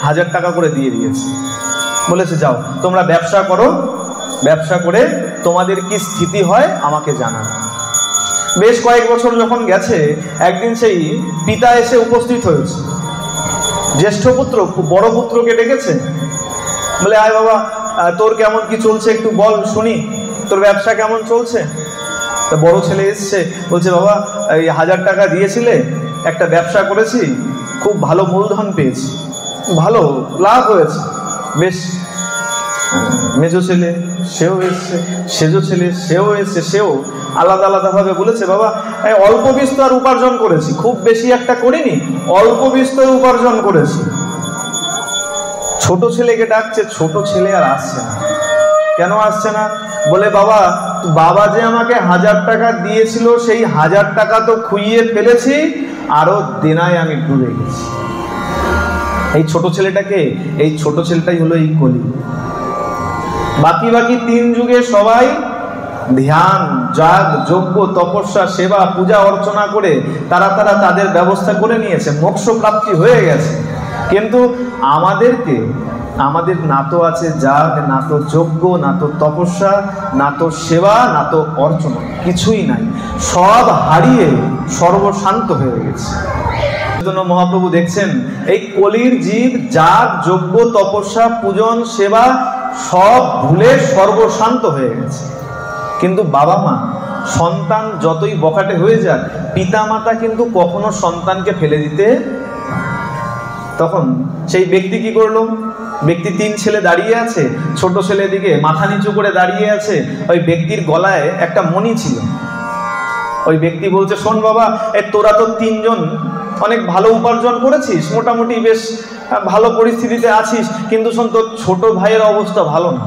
1000 টাকা করে দিয়ে দিয়েছে। বলেছে যাও তোমরা ব্যবসা করো, ব্যবসা করে তোমাদের কি স্থিতি হয় আমাকে জানাও। বেশ কয়েক বছর যখন গেছে, একদিন সেই পিতা এসে উপস্থিত হয়েছে। জ্যেষ্ঠ পুত্র বড় পুত্রকে ডেকেছে, বলে আয় বাবা, তোর কেমন কি চলছে একটু বল শুনি, তোর ব্যবসা কেমন চলছে? তা বড় ছেলে এসছে, বলছে বাবা এই 1000 টাকা দিয়েছিলে, একটা ব্যবসা করেছি, খুব ভালো মূলধন পেয়েছি, ভালো লাভ হয়েছে। বেশ, মেজো ছেলে সেও এসছে, সেজো ছেলে সেও এসছে, সেও আলাদা আলাদাভাবে বলেছে, বাবা অল্প বিস্তর উপার্জন করেছি, খুব বেশি একটা করিনি, অল্প বিস্তর উপার্জন করেছি। ছোট ছেলেকে ডাকছে, ছোট ছেলে আর আসছে না। কেন আসছে না? বলে বাবা যে আমাকে 1000 টাকা দিয়েছিল, সেই 1000 টাকা তো খুইয়ে ফেলেছি, আরো দেনায় আমি ডুবে গেছি। এই ছোট ছেলেটাকে, এই ছোট ছেলেটাই হলো এই কলি। বাকি 3 যুগে সবাই ধ্যান, যাগ, যজ্ঞ, তপস্যা, সেবা, পূজা অর্চনা করে তারা তাদের ব্যবস্থা করে নিয়েছে, মোক্ষ প্রাপ্তি হয়ে গেছে। কিন্তু আমাদের না তো আছে যাগ, না তো যজ্ঞ, না তো তপস্যা, না তো সেবা, না তো অর্চনা, কিছুই নাই। সব হারিয়ে সর্বশান্ত হয়ে গেছে। সেজন্য মহাপ্রভু দেখছেন, এই কলির জীব যাগ, যজ্ঞ, তপস্যা, পূজন, সেবা সব ভুলে সর্বশান্ত হয়ে গেছে। কিন্তু বাবা মা, সন্তান যতই বকাটে হয়ে যাক, পিতা মাতা কিন্তু কখনো সন্তানকে ফেলে দিতে। তখন সেই ব্যক্তি কি করলো? ব্যক্তি 3 ছেলে দাঁড়িয়ে আছে, ছোট ছেলে দিকে মাথা নিচু করে দাঁড়িয়ে আছে। ওই ব্যক্তির গলায় একটা মণি ছিল। ওই ব্যক্তি বলছে, শোন বাবা, তোরা তো 3 জন অনেক ভালো উপার্জন করেছিস, মোটামুটি বেশ ভালো পরিস্থিতিতে আছিস, কিন্তু শোন, তোর ছোট ভাইয়ের অবস্থা ভালো না।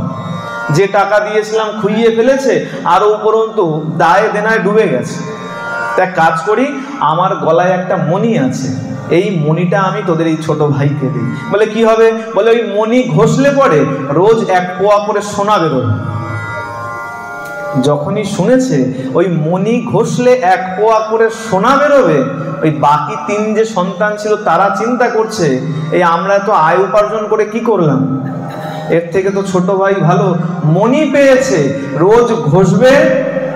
যে টাকা দিয়েছিলাম খুইয়ে ফেলেছে, আরো উপরন্তু দায়ে দেনায় ডুবে গেছে। তা কাজ করি, আমার গলায় একটা মণি আছে, এই মণিটা আমি তোদের এই ছোট ভাইকে দিই। বলে কি হবে? বলে ওই মণি ঘষলে পরে রোজ 1 পোয়া করে সোনা বেরোবে। যখনই শুনেছে ওই মণি ঘষলে 1 পোয়া করে সোনা বেরোবে, ওই বাকি 3 যে সন্তান ছিল তারা চিন্তা করছে, এই আমরা তো আয় উপার্জন করে কি করলাম, এর থেকে তো ছোট ভাই ভালো, মণি পেয়েছে, রোজ ঘষবে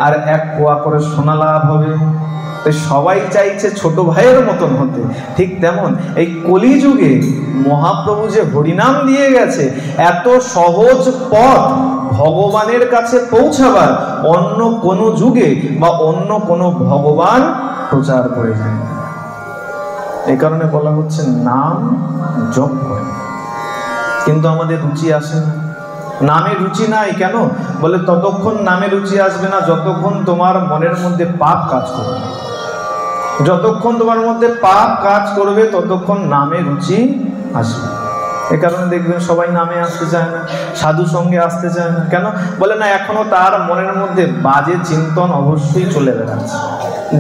আর 1 পোয়া করে সোনা লাভ হবে। সবাই চাইছে ছোট ভাইয়ের মতন হতে। ঠিক তেমন এই কলিযুগে মহাপ্রভু যে হরিনাম দিয়ে গেছে, এত সহজ পথ ভগবানের কাছে পৌঁছাবার অন্য কোনো যুগে বা অন্য কোনো ভগবান প্রচার করে যায়। এই কারণে বলা হচ্ছে নাম জপ করে। কিন্তু আমাদের রুচি আসে না, নামে রুচি নাই। কেন? বলে ততক্ষণ নামে রুচি আসবে না যতক্ষণ তোমার মনের মধ্যে পাপ কাজ করবে। যতক্ষণ তোমার মধ্যে পাপ কাজ করবে ততক্ষণ নামে রুচি আসবে। এ কারণে দেখবেন সবাই নামে আসতে চায় না, সাধু সঙ্গে আসতে চায় না। কেন? বলে না, এখনো তার মনের মধ্যে বাজে চিন্তন অবশ্যই চলে বেড়াচ্ছে।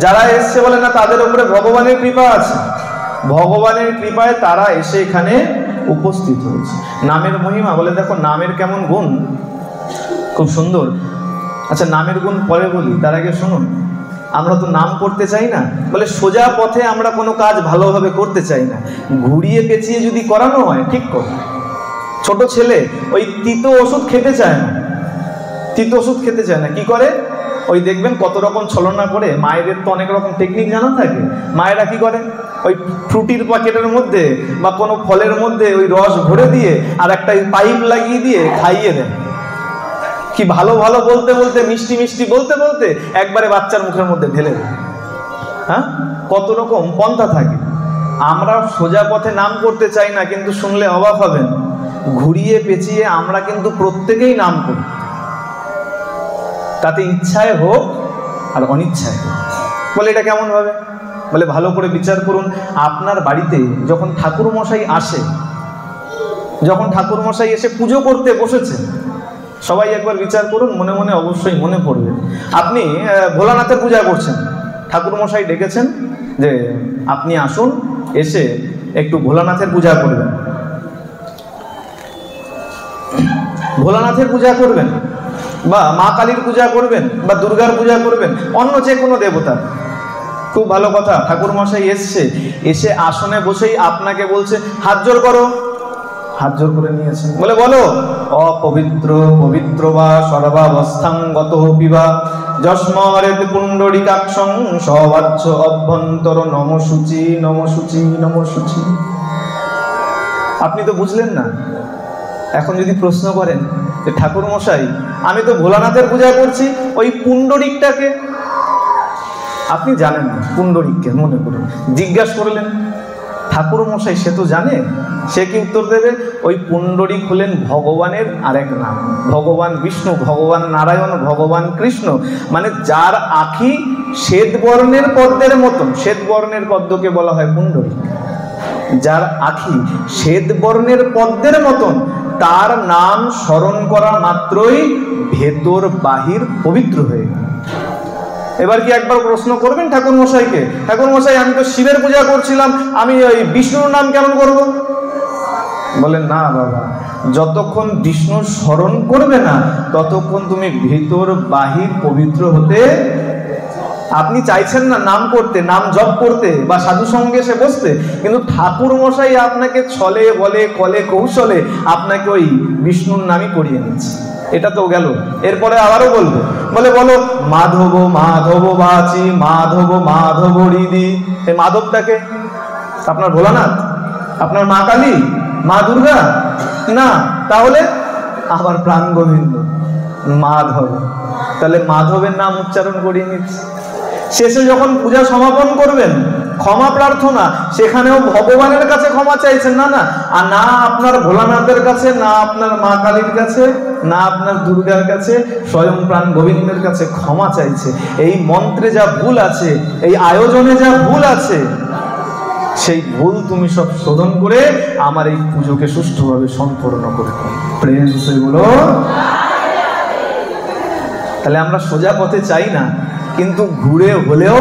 যারা এসছে বলে না, তাদের উপরে ভগবানের কৃপা আছে, ভগবানের কৃপায় তারা এসে এখানে উপস্থিত হয়েছে। নামের মহিমা, বলে দেখো নামের কেমন গুণ। খুব সুন্দর। আচ্ছা, নামের গুণ পরে বলি, তার আগে শুনুন, আমরা তো নাম করতে চাই না, বলে সোজা পথে আমরা কোনো কাজ ভালোভাবে করতে চাই না, ঘুরিয়ে পেঁচিয়ে যদি করানো হয় ঠিক করে। ছোট ছেলে ওই তিতো ওষুধ খেতে চায় না, তিতো ওষুধ খেতে চায় না, কি করে? ওই দেখবেন কত রকম ছলনা করে। মায়েদের তো অনেক রকম টেকনিক জানা থাকে। মায়েরা কি করে, ওই ফ্রুটির প্যাকেটের মধ্যে বা কোনো ফলের মধ্যে ওই রস ভরে দিয়ে আর একটা পাইপ লাগিয়ে দিয়ে খাইয়ে দেয়। কি ভালো ভালো বলতে বলতে, মিষ্টি মিষ্টি বলতে বলতে একবারে বাচ্চার মুখের মধ্যে ঢেলে দেয়। হ্যাঁ, কত রকম পন্থা থাকে। আমরা সোজা পথে নাম করতে চাই না, কিন্তু শুনলে অবাক হবেন, ঘুরিয়ে পেঁচিয়ে আমরা কিন্তু প্রত্যেকেই নাম করি, তাতে ইচ্ছায় হোক আর অনিচ্ছায় হোক। বলে এটা কেমন ভাবে? বলে ভালো করে বিচার করুন। আপনার বাড়িতে যখন ঠাকুর মশাই আসে, যখন ঠাকুর মশাই এসে পুজো করতে বসেছে, সবাই একবার বিচার করুন, মনে মনে অবশ্যই মনে পড়বে। আপনি ভোলানাথের পূজা করছেন, ঠাকুর মশাই ডেকেছেন যে আপনি আসুন, এসে একটু ভোলানাথের পূজা করবেন। ভোলানাথের পূজা করবেন বা মা কালীর পূজা করবেন বা দুর্গার পূজা করবেন, অন্য যে কোনো দেবতা। খুব ভালো কথা, ঠাকুর মশাই এসছে, এসে আসনে বসেই আপনাকে বলছে হাত জোর করো। হাত জোর করে নিয়েছেন, বলে বলো অপবিত্র পবিত্র বা সর্বাবস্থাঙ্গত বিবা যস্মরেত পুণ্ডরিকাক্ষং সবাচ্য অভ্যন্তর নমসূচি নমসূচি নমসূচি। আপনি তো বুঝলেন না। এখন যদি প্রশ্ন করেন যে ঠাকুর মশাই আমি তো ভোলানাথের পূজা করছি, ওই পুণ্ডরিকটাকে আপনি জানেন না, পুণ্ডরিককে মনে করুন, জিজ্ঞাসা করলেন ঠাকুর মশাই সে তো জানে, সে কি উত্তর দেবে? ওই পুণ্ডরিক হলেন ভগবানের আরেক নাম, ভগবান বিষ্ণু, ভগবান নারায়ণ, ভগবান কৃষ্ণ। মানে যার আখি শ্বেত বর্ণের পদ্মের মতন, শ্বেত বর্ণের পদ্মকে বলা হয় পুণ্ডরিক। যার আখি শ্বেত বর্ণের পদ্মের মতন, তার নাম স্মরণ করা মাত্রই ভেতর বাহির পবিত্র হয়ে গেল। এবার কি একবার প্রশ্ন করবেন ঠাকুর মশাইকে, ঠাকুর মশাই আমি তো শিবের পূজা করছিলাম, আমি ওই বিষ্ণুর নাম কেমন করব? বলেন না বাবা, যতক্ষণ বিষ্ণু স্মরণ করবে না ততক্ষণ তুমি ভেতর বাহির পবিত্র হতে। আপনি চাইছেন না নাম করতে, নাম জপ করতে বা সাধু সঙ্গে এসে বসতে, কিন্তু ঠাকুর মশাই আপনাকে ছলে বলে কলে কৌশলে আপনাকে ওই বিষ্ণুর নামই করিয়ে নিচ্ছে। এটা তো গেল, এরপরে আবারও বলবে, বলে বলো মাধব মাধব বাচি মাধব মাধব হৃদি। এই মাধবটাকে আপনার ভোলানাথ, আপনার মা কালী, মা দুর্গা না, তাহলে আবার প্রাণ গোবিন্দ মাধব। তাহলে মাধবের নাম উচ্চারণ করিয়ে নিচ্ছে। শেষে যখন পূজা সমাপন করবেন, ক্ষমা প্রার্থনা, সেখানেও ভগবানের কাছে ক্ষমা চাইছেন না, না আর না আপনার ভোলানাথের কাছে, না আপনার মা কালীর কাছে, না আপনার দুর্গার কাছে, স্বয়ং প্রাণ গোবিন্দের কাছে ক্ষমা চাইছে। এই মন্ত্রে যা ভুল আছে, এই আয়োজনে যা ভুল আছে, সেই ভুল তুমি সব শোধন করে আমার এই পুজোকে সুষ্ঠুভাবে সম্পূর্ণ করে দাও। প্রেম সেগুলো। তাহলে আমরা সোজা পথে চাই না, কিন্তু ঘুরে হলেও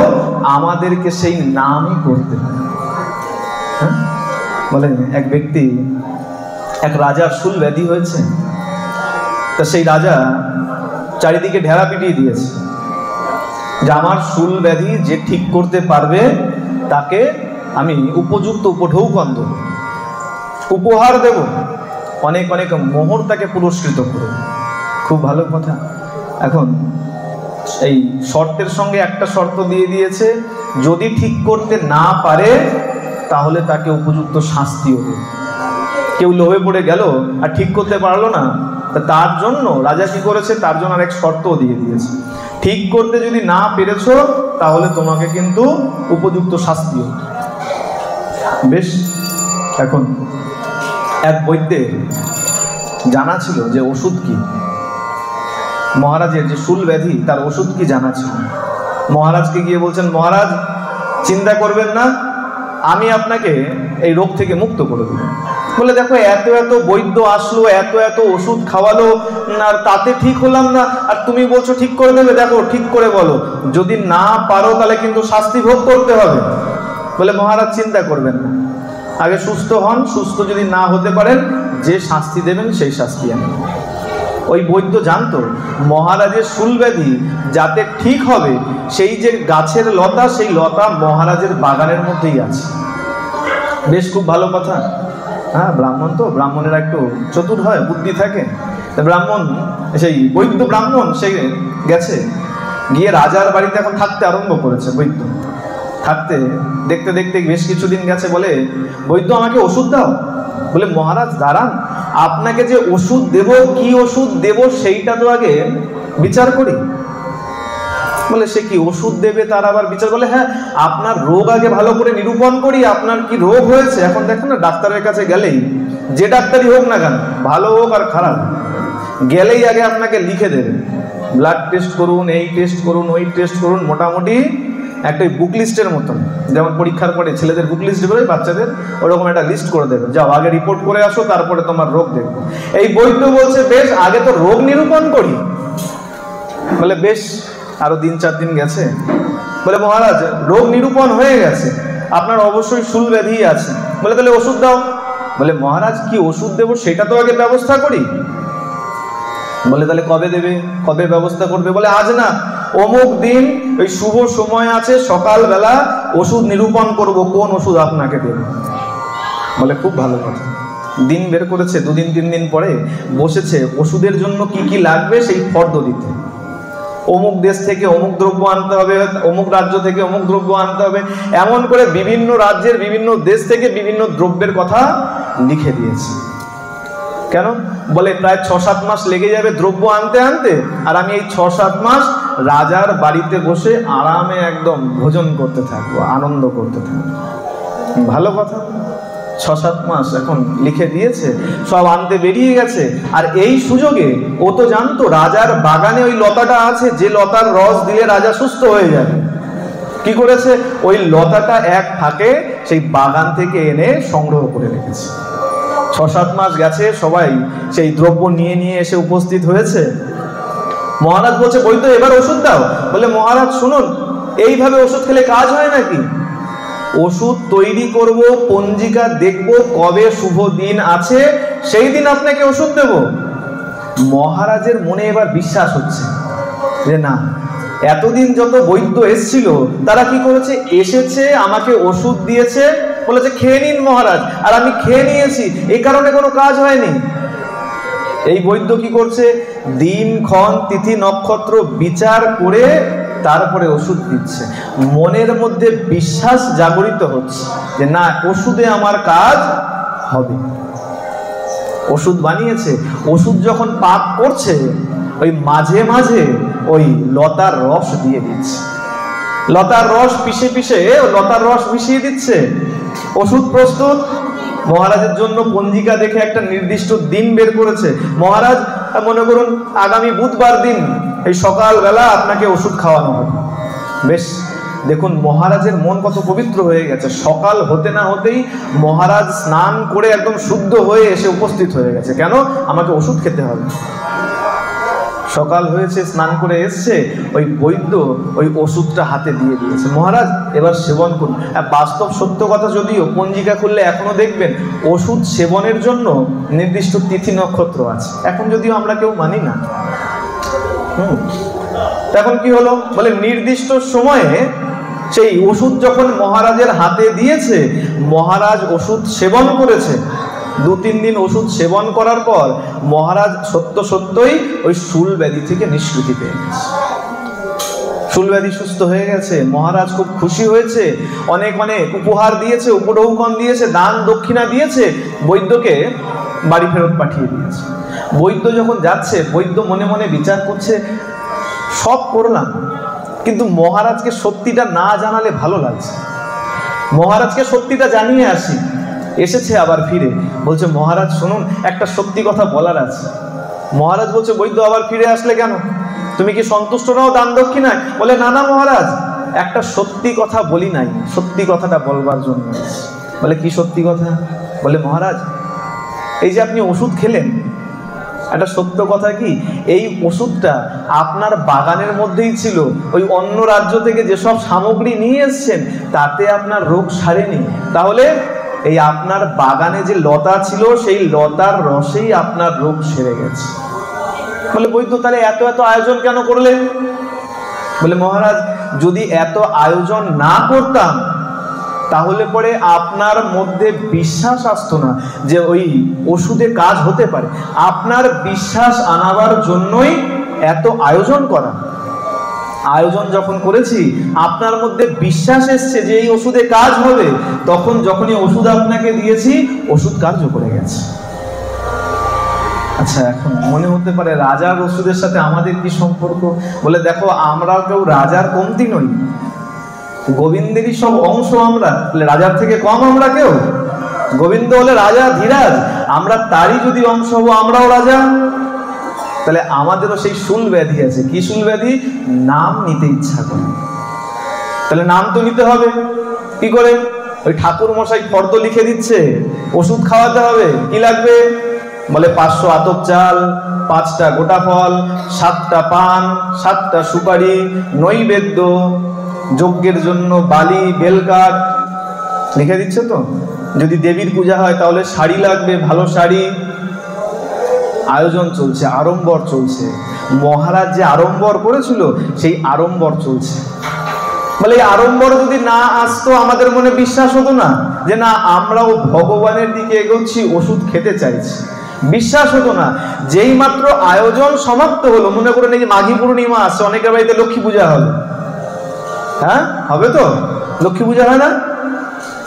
আমাদেরকে সেই নামই করতে হবে। হ্যাঁ, বলেন এক ব্যক্তি, এক রাজার শুল ব্যাধি হয়েছে, তা সেই রাজা চারিদিকে ঢেরা পিটিয়ে দিয়েছে যে আমার শুল ব্যাধি যে ঠিক করতে পারবে তাকে আমি উপযুক্ত উপঢৌকন দেব, উপহার দেব, অনেক অনেক মোহর তাকে পুরস্কৃত করব। খুব ভালো কথা। এখন এই শর্তের সঙ্গে একটা শর্ত দিয়ে দিয়েছে, যদি ঠিক করতে না পারে তাহলে তাকে উপযুক্ত শাস্তিও দেবে। কেউ লোভে পড়ে গেল আর ঠিক করতে পারলো না, তার জন্য রাজা কি করেছে, তার জন্য আর এক শর্তও দিয়ে দিয়েছে, ঠিক করতে যদি না পেরেছো তাহলে তোমাকে কিন্তু উপযুক্ত শাস্তিও। বেশ, এখন এক বৈদ্যের জানা ছিল যে ওষুধ কি, মহারাজের যে শুল ব্যাধি তার ওষুধ কি জানা ছিল। মহারাজকে গিয়ে বলছেন, মহারাজ চিন্তা করবেন না, আমি আপনাকে এই রোগ থেকে মুক্ত করে দেব। বলে দেখো এত এত বৈদ্য আসলো, এত এত ওষুধ খাওয়ালো, আর তাতে ঠিক হলাম না, আর তুমি বলছো ঠিক করে দেবে। দেখো ঠিক করে বলো, যদি না পারো তাহলে কিন্তু শাস্তি ভোগ করতে হবে। বলে মহারাজ চিন্তা করবেন না, আগে সুস্থ হন, সুস্থ যদি না হতে পারেন যে শাস্তি দেবেন সেই শাস্তি আমি। ওই বৈদ্য জানতো মহারাজের শুলব্যাধি যাতে ঠিক হবে, সেই যে গাছের লতা, সেই লতা মহারাজের বাগানের মধ্যেই আছে। বেশ খুব ভালো কথা। হ্যাঁ, ব্রাহ্মণ তো, ব্রাহ্মণেরা একটু চতুর হয়, বুদ্ধি থাকে। ব্রাহ্মণ, সেই বৈদ্য ব্রাহ্মণ, সে গেছে, গিয়ে রাজার বাড়িতে এখন থাকতে আরম্ভ করেছে। বৈদ্য থাকতে দেখতে দেখতে বেশ কিছুদিন গেছে। বলে, বৈদ্য আমাকে ওষুধ দাও। বলে, মহারাজ দাঁড়ান, আপনাকে যে ওষুধ দেব, কি ওষুধ দেব সেইটা তো আগে বিচার করি। বলে, সে কি ওষুধ দেবে তার আবার বিচার? বলে, হ্যাঁ, আপনার রোগ আগে ভালো করে নিরূপণ করি, আপনার কি রোগ হয়েছে। এখন দেখেন না, ডাক্তারের কাছে গেলেই, যে ডাক্তারই হোক না কেন, ভালো হোক আর খারাপ, গেলেই আগে আপনাকে লিখে দেবে, ব্লাড টেস্ট করুন, এই টেস্ট করুন, ওই টেস্ট করুন, মোটামুটি একটা বুক লিস্টের মতন, যেমন পরীক্ষার পরে ছেলেদের বুক লিস্ট করে বাচ্চাদের, ওরকম একটা লিস্ট করে দেবে, যাও আগে রিপোর্ট করে আসো, তারপরে তোমার রোগ দেখবো। এই বৈদ্য বলছে, বেশ, আগে তো রোগ নিরূপণ করি। বলে, বেশ। আরো 3-4 দিন গেছে। বলে, মহারাজ রোগ নিরূপণ হয়ে গেছে, আপনার অবশ্যই শুলব্যাধি আছে। বলে, তাহলে ওষুধ দাও। বলে, মহারাজ কি ওষুধ দেবো সেটা তো আগে ব্যবস্থা করি। বলে, তাহলে কবে দেবে, কবে ব্যবস্থা করবে? বলে, আজ না, অমুক দিন ওই শুভ সময় আছে, সকালবেলা ওষুধ নিরূপণ করব, কোন ওষুধ আপনাকে দেব। বলে, খুব ভালো কথা। দিন বের করেছে। 2-3 দিন পরে বসেছে ওষুধের জন্য কি কি লাগবে সেই ফর্দ দিতে। অমুক দেশ থেকে অমুক দ্রব্য আনতে হবে, অমুক রাজ্য থেকে অমুক দ্রব্য আনতে হবে, এমন করে বিভিন্ন রাজ্যের বিভিন্ন দেশ থেকে বিভিন্ন দ্রব্যের কথা লিখে দিয়েছে। কেন? বলে, প্রায় 6-7 মাস লেগে যাবে দ্রব্য আনতে আনতে, আর আমি এই 6-7 মাস রাজার বাড়িতে বসে আরামে একদম ভোজন করতে থাকবো, আনন্দ করতে থাকবো। ভালো কথা। 6-7 মাস এখন লিখে দিয়েছে, সব আনতে বেরিয়ে গেছে। আর এই সুযোগে ও তো জানতো রাজার বাগানে ওই লতাটা আছে, যে লতার রস দিলে রাজা সুস্থ হয়ে যাবে। কি করেছে? ওই লতাটা এক ফাঁকে সেই বাগান থেকে এনে সংগ্রহ করে রেখেছে। 6-7 মাস গেছে, সবাই সেই দ্রব্য নিয়ে নিয়ে এসে উপস্থিত হয়েছে। মহারাজ বলছে, বৈদ্য এবার ওষুধ দাও। বলে, মহারাজ শুনুন, এইভাবে ওষুধ খেলে কাজ হয় নাকি? ওষুধ তৈরি করব, পঞ্জিকা দেখব, কবে শুভ দিন আছে, সেই দিন আপনাকে ওষুধ দেব। মহারাজের মনে এবার বিশ্বাস হচ্ছে যে না, এতদিন যত বৈদ্য এসেছিল তারা কি করেছে, এসেছে আমাকে ওষুধ দিয়েছে, বলেছে খেয়ে নিন মহারাজ, আর আমি খেয়ে নিয়েছি, এই কারণে কোনো কাজ হয়নি। এই বৈদ্য কি করছে, দিন ক্ষণ তিথি নক্ষত্র বিচার করে তারপরে ওষুধ দিচ্ছে। মনের মধ্যে বিশ্বাস জাগরিত হচ্ছে যে না, ওষুধে আমার কাজ হবে। ওষুধ বানিয়েছে, ওষুধ যখন পাক করছে, ওই মাঝে মাঝে ওই লতার রস দিয়ে দিচ্ছে, লতার রস পিষে পিষে লতার রস মিশিয়ে দিচ্ছে। ওষুধ প্রস্তুত। মহারাজের জন্য পঞ্জিকা দেখে একটা নির্দিষ্ট দিন বের করেছে। মহারাজ মনে করুন আগামী বুধবার দিন এই সকালবেলা আপনাকে ওষুধ খাওয়ানো হবে। বেশ, দেখুন মহারাজের মন কত পবিত্র হয়ে গেছে। সকাল হতে না হতেই মহারাজ স্নান করে একদম শুদ্ধ হয়ে এসে উপস্থিত হয়ে গেছে। কেন? আমাকে ওষুধ খেতে হবে। সকাল হয়েছে, স্নান করে এসছে, ওই বৈদ্য ওই ওষুধটা হাতে দিয়ে দিয়েছে। মহারাজ এবার সেবন করুন। বাস্তব সত্য কথা, যদিও পঞ্জিকা খুললে এখনো দেখবেন ওষুধ সেবনের জন্য নির্দিষ্ট তিথি নক্ষত্র আছে, এখন যদিও আমরা কেউ মানি না। এখন কি হলো, বলে নির্দিষ্ট সময়ে সেই ওষুধ যখন মহারাজের হাতে দিয়েছে, মহারাজ ওষুধ সেবন করেছে। 2-3 দিন ওষুধ সেবন করার পর মহারাজ সত্যই ওই শুল ব্যাধি থেকে নিষ্কৃতি পেয়ে গেছে। শুল ব্যাধি সুস্থ হয়ে গেছে। মহারাজ খুব খুশি হয়েছে, অনেক অনেক উপহার দিয়েছে, উপঢৌকন দিয়েছে, দান দক্ষিণা দিয়েছে, বৈদ্যকে বাড়ি ফেরত পাঠিয়ে দিয়েছে। বৈদ্য যখন যাচ্ছে, বৈদ্য মনে মনে বিচার করছে, সব করলাম, কিন্তু মহারাজকে সত্যিটা না জানালে ভালো লাগছে, মহারাজকে সত্যিটা জানিয়ে আসি। এসেছে আবার ফিরে, বলছে মহারাজ শুনুন, একটা সত্যি কথা বলার আছে। মহারাজ বলছে, বৈদ্য আবার ফিরে আসলে কেন? তুমি কি সন্তুষ্ট নাও দান দক্ষিণায়? বলে না না মহারাজ, একটা সত্যি কথা বলি নাই, সত্যি কথাটা বলবার জন্য। বলে কি সত্যি কথা? বলে মহারাজ, এই যে আপনি ওষুধ খেলেন, একটা সত্য কথা কি, এই ওষুধটা আপনার বাগানের মধ্যেই ছিল, ওই অন্য রাজ্য থেকে যেসব সামগ্রী নিয়ে এসছেন তাতে আপনার রোগ সারেনি, তাহলে এই আপনার বাগানে যে লতা ছিল সেই লতার রসেই আপনার রোগ সেরে গেছে। বলে বৈদ্য তাহলে এত এত আয়োজন কেন করলে? বলে মহারাজ, যদি এত আয়োজন না করতাম তাহলে পরে আপনার মধ্যে বিশ্বাস আসতো না যে ওই ওষুধে কাজ হতে পারে। আপনার বিশ্বাস আনাবার জন্যই এত আয়োজন করা। আয়োজন যখন করেছি, আপনার মধ্যে বিশ্বাস এসছে যে এই ওষুধে কাজ হবে, তখন যখনই ওষুধ আপনাকে দিয়েছি, ওষুধ কার্য করে গেছে। আচ্ছা, এখন মনে হতে পারে রাজার ওষুধের সাথে আমাদের কি সম্পর্ক? বলে দেখো, আমরাও কেউ রাজার কমতি নই, গোবিন্দেরই সব অংশ আমরা। রাজার থেকে কম আমরা কেউ? গোবিন্দ হলে রাজা ধীরাজ, আমরা তারই যদি অংশ হবো, আমরাও রাজা। তাহলে আমাদেরও সেই শুল ব্যাধি আছে। কি শুল ব্যাধি? নাম নিতে ইচ্ছা করে। তাহলে নাম তো নিতে হবে। কি করে? ওই ঠাকুর মশাই ফর্দ লিখে দিচ্ছে, ওষুধ খাওয়াতে হবে, কি লাগবে? বলে 500 আতপ চাল, 5টা গোটা ফল, 7টা পান, 7টা সুপারি, নৈবেদ্য, যজ্ঞের জন্য বালি, বেলকাঠ লিখে দিচ্ছে। তো যদি দেবীর পূজা হয় তাহলে শাড়ি লাগবে, ভালো শাড়ি। আয়োজন চলছে, আড়ম্বর চলছে। মহারাজ যে আড়ম্বর করেছিল, সেই আড়ম্বর চলছে। বলে এই আড়ম্বর যদি না আসতো, আমাদের মনে বিশ্বাস হতো না যে না, আমরাও ভগবানের দিকে এগোচ্ছি, ওষুধ খেতে চাইছি। বিশ্বাস হতো না। যেই মাত্র আয়োজন সমাপ্ত হলো, মনে করেন এই যে মাঘী পূর্ণিমা আসছে, অনেকের বাড়িতে লক্ষ্মী পূজা হবে। হ্যাঁ, হবে তো? লক্ষ্মী পূজা হয় না?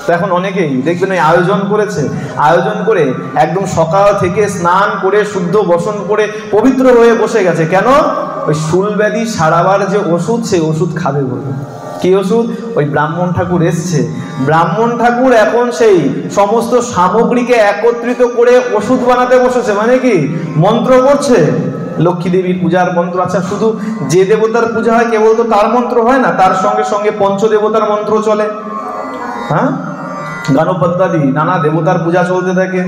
তো এখন অনেকেই দেখবেন ওই আয়োজন করেছে, আয়োজন করে একদম সকাল থেকে স্নান করে শুদ্ধ বসন করে পবিত্র হয়ে বসে গেছে। কেন? ওই শুল ব্যাধি সারাবার যে ওষুধ, সেই ওষুধ খাবে বলে। কি ওষুধ? ওই ব্রাহ্মণ ঠাকুর এসছে, ব্রাহ্মণ ঠাকুর এখন সেই সমস্ত সামগ্রীকে একত্রিত করে ওষুধ বানাতে বসেছে। মানে কি? মন্ত্র করছে, লক্ষ্মী দেবীর পূজার মন্ত্র। আচ্ছা, শুধু যে দেবতার পূজা হয় কেবল তো তার মন্ত্র হয় না, তার সঙ্গে সঙ্গে পঞ্চদেবতার মন্ত্র চলে। হ্যাঁ, গণপত্যাদি নানা দেবতার পূজা চলতে থাকে।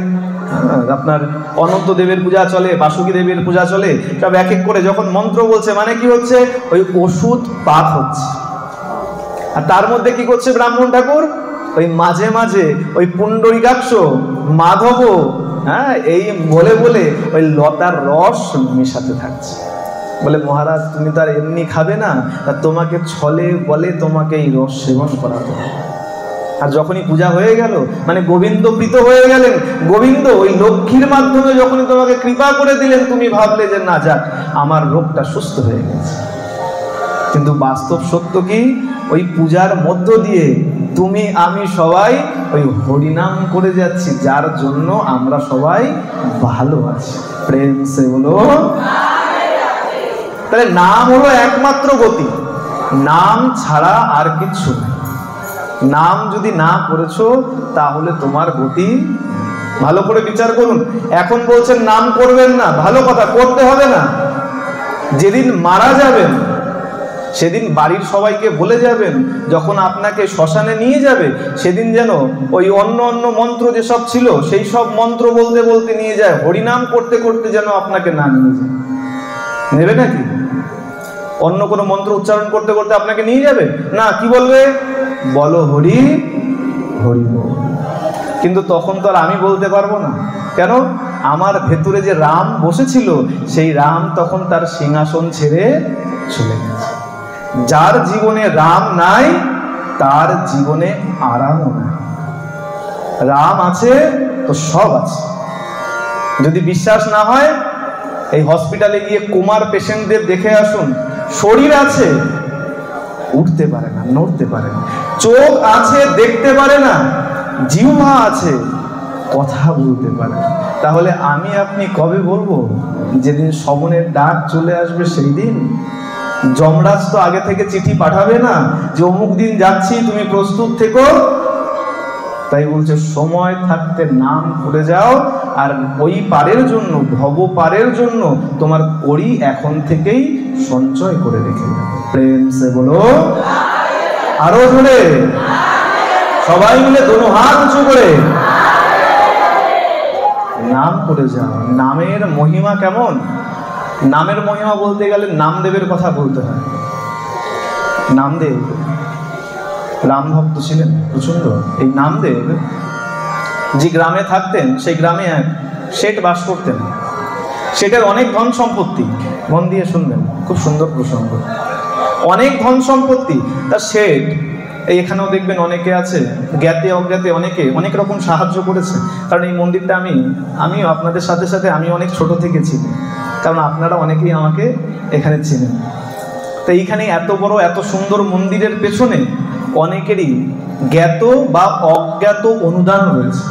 আপনার অনন্ত দেবের পূজা চলে, বাসুকী দেবীর পূজা চলে। সব এক এক করে যখন মন্ত্র বলছে, মানে কি হচ্ছে? ওই ওষুধ পাক হচ্ছে। আর তার মধ্যে কি করছে ব্রাহ্মণ ঠাকুর? ওই মাঝে মাঝে ওই পুণ্ডরীকাক্ষ, মাধব, হ্যাঁ, এই বলে বলে ওই লতার রস মেশাতে থাকছে। বলে মহারাজ, তুমি তার এমনি খাবে না, তোমাকে ছলে বলে তোমাকে এই রস সেবন করাতে হবে। আর যখনই পূজা হয়ে গেল, মানে গোবিন্দ প্রীত হয়ে গেলেন, গোবিন্দ ওই লক্ষ্মীর মাধ্যমে যখনই তোমাকে কৃপা করে দিলেন, তুমি ভাবলে যে না, যাক, আমার রোগটা সুস্থ হয়ে গেছে। কিন্তু বাস্তব সত্য কি? ওই পূজার মধ্য দিয়ে তুমি আমি সবাই ওই হরিনাম করে যাচ্ছি, যার জন্য আমরা সবাই ভালো আছি। প্রেম সে বলো। তাহলে নাম হলো একমাত্র গতি, নাম ছাড়া আর কিচ্ছু নেই। নাম যদি না করেছো তাহলে তোমার গতি। ভালো করে বিচার করুন। এখন বলছেন নাম করবেন না, ভালো কথা, করতে হবে না। যেদিন মারা যাবেন সেদিন বাড়ির সবাইকে বলে যাবেন, যখন আপনাকে শ্মশানে নিয়ে যাবে, সেদিন যেন ওই অন্য অন্য মন্ত্র যেসব ছিল সেই সব মন্ত্র বলতে বলতে নিয়ে যায়, হরিনাম করতে করতে যেন আপনাকে না নিয়ে যায়। নেবে নাকি? অন্য কোনো মন্ত্র উচ্চারণ করতে করতে আপনাকে নিয়ে যাবে না। কি বলবে? বলো হরি হরি বল। কিন্তু তখন তো আর আমি বলতে পারবো না। কেন? আমার ভেতরে যে রাম বসেছিল, সেই রাম তখন তার সিংহাসন ছেড়ে চলে গেছে। যার জীবনে রাম নাই, তার জীবনে আরামও নাই। রাম আছে তো সব আছে। যদি বিশ্বাস না হয়, এই হসপিটালে গিয়ে কোমার পেশেন্টদের দেখে আসুন। শরীর আছে, উঠতে পারে না, নড়তে পারে না। চোখ আছে, দেখতে পারে না। জিহ্বা আছে, কথা বলতে পারে। তাহলে আমি আপনি কবে বলবো? যেদিন শ্রবণের ডাক চলে আসবে সেই দিন। যমরাজ তো আগে থেকে চিঠি পাঠাবে না যে অমুক দিন যাচ্ছি, তুমি প্রস্তুত থেকো। তাই বলছে সময় থাকতে নাম করে যাও, আর ওই পারের জন্য, ভব পারের জন্য তোমার করি এখন থেকেই সঞ্চয় করে রেখে যাও। প্রেম সে বলো। আরো জোরে সবাই মিলে দোনো হাত উঁচু করে নাম করে যাও। নামের মহিমা কেমন? নামের মহিমা বলতে গেলে নামদেবের কথা বলতে হয়। নামদেব রাম ভক্ত ছিলেন প্রচন্ড। এই নামদেব যে গ্রামে থাকতেন, সেই গ্রামে এক শেঠ বাস করতেন। শেঠের অনেক ধন সম্পত্তি, মন দিয়ে শুনবেন, খুব সুন্দর প্রসঙ্গ। অনেক ধন সম্পত্তি, তার শেঠ এখানেও দেখবেন অনেকে আছে, জ্ঞাতে অজ্ঞাতে অনেকে অনেক রকম সাহায্য করেছে। কারণ এই মন্দিরটা আমিও আপনাদের সাথে সাথে আমি অনেক ছোট থেকে চিনি, কারণ আপনারা অনেকেই আমাকে এখানে চিনেন। তো এইখানে এত বড় এত সুন্দর মন্দিরের পেছনে অনেকেরই জ্ঞাত বা অজ্ঞাত অনুদান রয়েছে।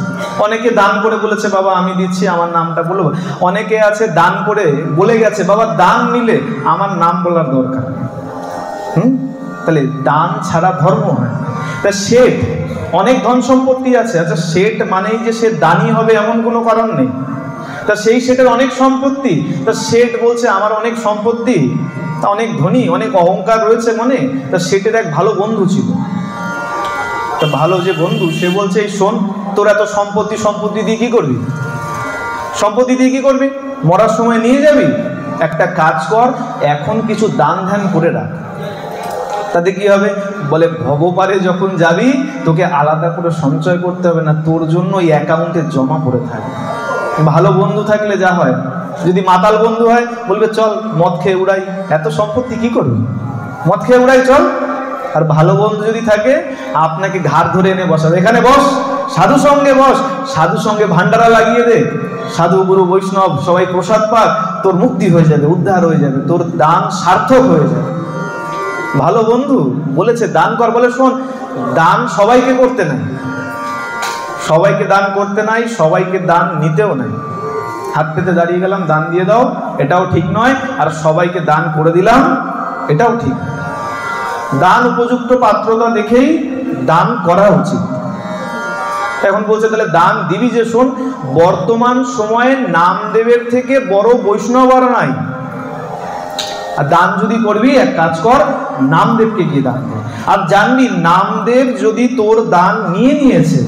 অনেকে দান করে বলেছে বাবা আমি দিচ্ছি, আমার নামটা বলবো। অনেকে আছে দান করে বলে গেছে বাবা দান নিলে আমার নাম বলার দরকার। তাহলে দান ছাড়া ধর্ম হয়। তা শেঠ অনেক ধন সম্পত্তি আছে, আচ্ছা শেঠ মানেই যে সে দানি হবে এমন কোনো কারণ নেই। তা সেই শেঠের অনেক সম্পত্তি, তা শেঠ বলছে আমার অনেক সম্পত্তি, তা অনেক ধনী, অনেক অহংকার রয়েছে মনে। তা শেঠের এক ভালো বন্ধু ছিল, তা ভালো যে বন্ধু সে বলছে এই শোন, তোর এত সম্পত্তি দিয়ে কি করবি? সম্পত্তি দিয়ে কি করবি? মরার সময় নিয়ে যাবি? একটা কাজ কর, এখন কিছু দান ধ্যান করে রাখ, তাতে কি হবে? বলে ভবপারে যখন যাবি তোকে আলাদা করে সঞ্চয় করতে হবে না, তোর জন্য ওই অ্যাকাউন্টে জমা পড়ে থাকবে। ভালো বন্ধু থাকলে যা হয়, যদি মাতাল বন্ধু হয় বলবে চল মদ খেয়ে উড়াই, এত সম্পত্তি কি করবি, মদ খেয়ে উড়াই চল। আর ভালো বন্ধু যদি থাকে আপনাকে ঘাড় ধরে এনে বসাবে, এখানে বস, সাধু সঙ্গে বস, সাধু সঙ্গে ভান্ডারা লাগিয়ে দে, সাধু গুরু বৈষ্ণব সবাই প্রসাদ পাক, তোর মুক্তি হয়ে যাবে, উদ্ধার হয়ে যাবে, তোর দান সার্থক হয়ে যাবে। ভালো বন্ধু বলেছে দান কর, বলে শোন দান সবাইকে করতে নাই, সবাইকে দান করতে নাই, সবাইকে দান নিতেও নাই। হাত পেতে দাঁড়িয়ে গেলাম দান দিয়ে দাও, এটাও ঠিক নয়, আর সবাইকে দান করে দিলাম এটাও ঠিক। দান উপযুক্ত পাত্রতা দেখেই দান করা উচিত। এখন বলছে তাহলে দান দিবি যে শোন, বর্তমান সময়ে নামদেবের থেকে বড় বৈষ্ণব আর নাই। আর দান যদি করবি এক কাজ কর, নামদেবকে গিয়ে দান কর। আর জানবি নামদেব যদি তোর দান নিয়েছে,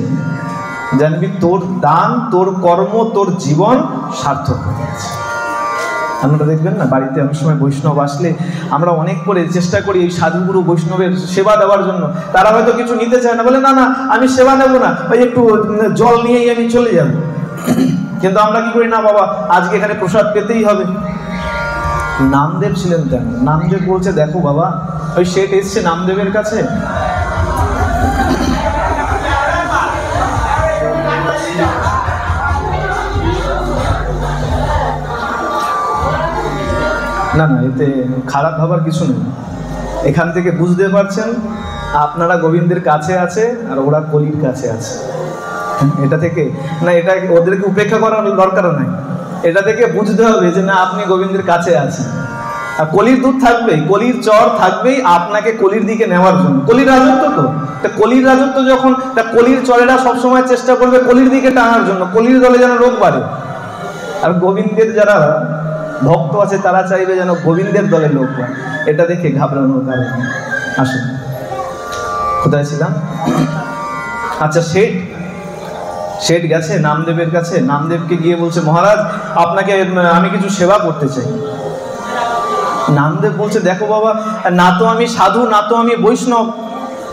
জানবি তোর দান, তোর কর্ম, তোর জীবন সার্থক হয়ে গেছে। আপনারা দেখবেন না বাড়িতে অনেক সময় বৈষ্ণব আসলে আমরা অনেক করে চেষ্টা করি এই সাধুগুরু বৈষ্ণবের সেবা দেওয়ার জন্য। তারা হয়তো কিছু নিতে চায় না, বলে না না আমি সেবা নেব না, ওই একটু জল নিয়েই আমি চলে যাব। কিন্তু আমরা কি করি, না বাবা আজকে এখানে প্রসাদ পেতেই হবে। নামদেব ছিলেন তেমন। নামদেব বলছে দেখো বাবা, ওই শেঠ এসছে নামদেবের কাছে, না না এতে খারাপ ভাবার কিছু নেই। এখান থেকে বুঝতে পারছেন আপনারা গোবিন্দের কাছে আছে আর ওরা কলির কাছে আছে। এটা থেকে না, এটা ওদেরকে উপেক্ষা করার দরকার নাই, এটা থেকে বুঝতে হবে যে না আপনি গোবিন্দের কাছে আছেন। আর কলির দূর থাকবেই, কলির চর থাকবেই আপনাকে কলির দিকে নেওয়ার জন্য। কলির রাজত্ব তো কলির রাজত্ব যখন, তা কলির চরেরা সবসময় চেষ্টা করবে কলির দিকে টানার জন্য, কলির দলে যেন রোগ বাড়ে। আর গোবিন্দের যারা ভক্ত আছে তারা চাইবে যেন গোবিন্দের দলে লোক হয়। এটা দেখে ঘাবড়ানোর কারণ আসুন। কোথায় ছিলাম? আচ্ছা শেঠ গেছে নামদেবের কাছে, নামদেবকে গিয়ে বলছে মহারাজ আপনাকে আমি কিছু সেবা করতে চাই। নামদেব বলছে দেখো বাবা, না তো আমি সাধু না তো আমি বৈষ্ণব,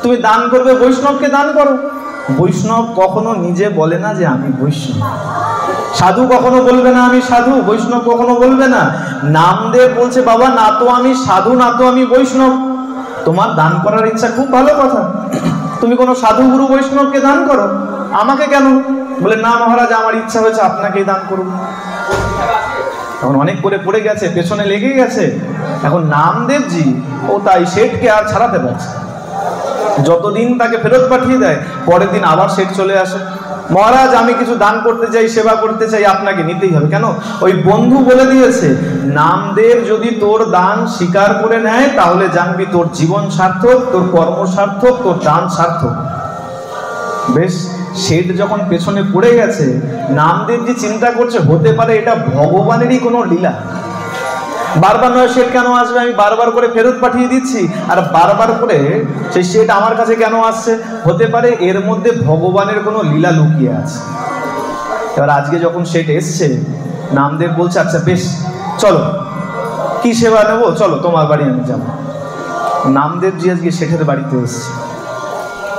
তুমি দান করবে বৈষ্ণবকে দান করো। বৈষ্ণব কখনো নিজে বলে না যে আমি বৈষ্ণব, সাধু কখনো বলবে না আমি সাধু, বৈষ্ণব কখনো বলবে না। নামদেব বলছে বাবা না তো আমি সাধু না তো আমি বৈষ্ণব, তোমার দান করার ইচ্ছা খুব ভালো কথা, তুমি কোনো সাধু গুরু বৈষ্ণবকে দান করো, আমাকে কেন? বলে না মহারাজ আমার ইচ্ছা হয়েছে আপনাকেই দান করুন। এখন অনেক করে পড়ে গেছে, পেছনে লেগে গেছে। এখন নামদেবজি ও তাই শেঠকে আর ছাড়াতে পারছে, যতদিন তাকে ফেরত পাঠিয়ে দেয় পরের দিন আবার শেঠ চলে আসে, মহারাজ আমি কিছু দান করতে চাই, সেবা করতে চাই, আপনাকে নিতেই হবে। কেন? ওই বন্ধু বলে দিয়েছে নামদেব যদি তোর দান স্বীকার করে নেয় তাহলে জানবি তোর জীবন সার্থক, তোর কর্ম সার্থক, তোর দান সার্থক। বেশ, শেঠ যখন পেছনে পড়ে গেছে, নামদেবজি চিন্তা করছে হতে পারে এটা ভগবানেরই কোনো লীলা। বারবার নয় শেঠ কেন আসবে, আমি বারবার করে ফেরত পাঠিয়ে দিচ্ছি, আর বারবার করে সেই শেঠ আমার কাছে কেন আসছে? হতে পারে এর মধ্যে ভগবানের কোনো লীলা লুকিয়ে আছে। এবার আজকে যখন শেঠ এসছে, নামদেব বলছে আচ্ছা বেশ চলো, কি সেবা নেবো, চলো তোমার বাড়ি আমি যাবো। নামদেবজি আজকে শেঠের বাড়িতে এসছে।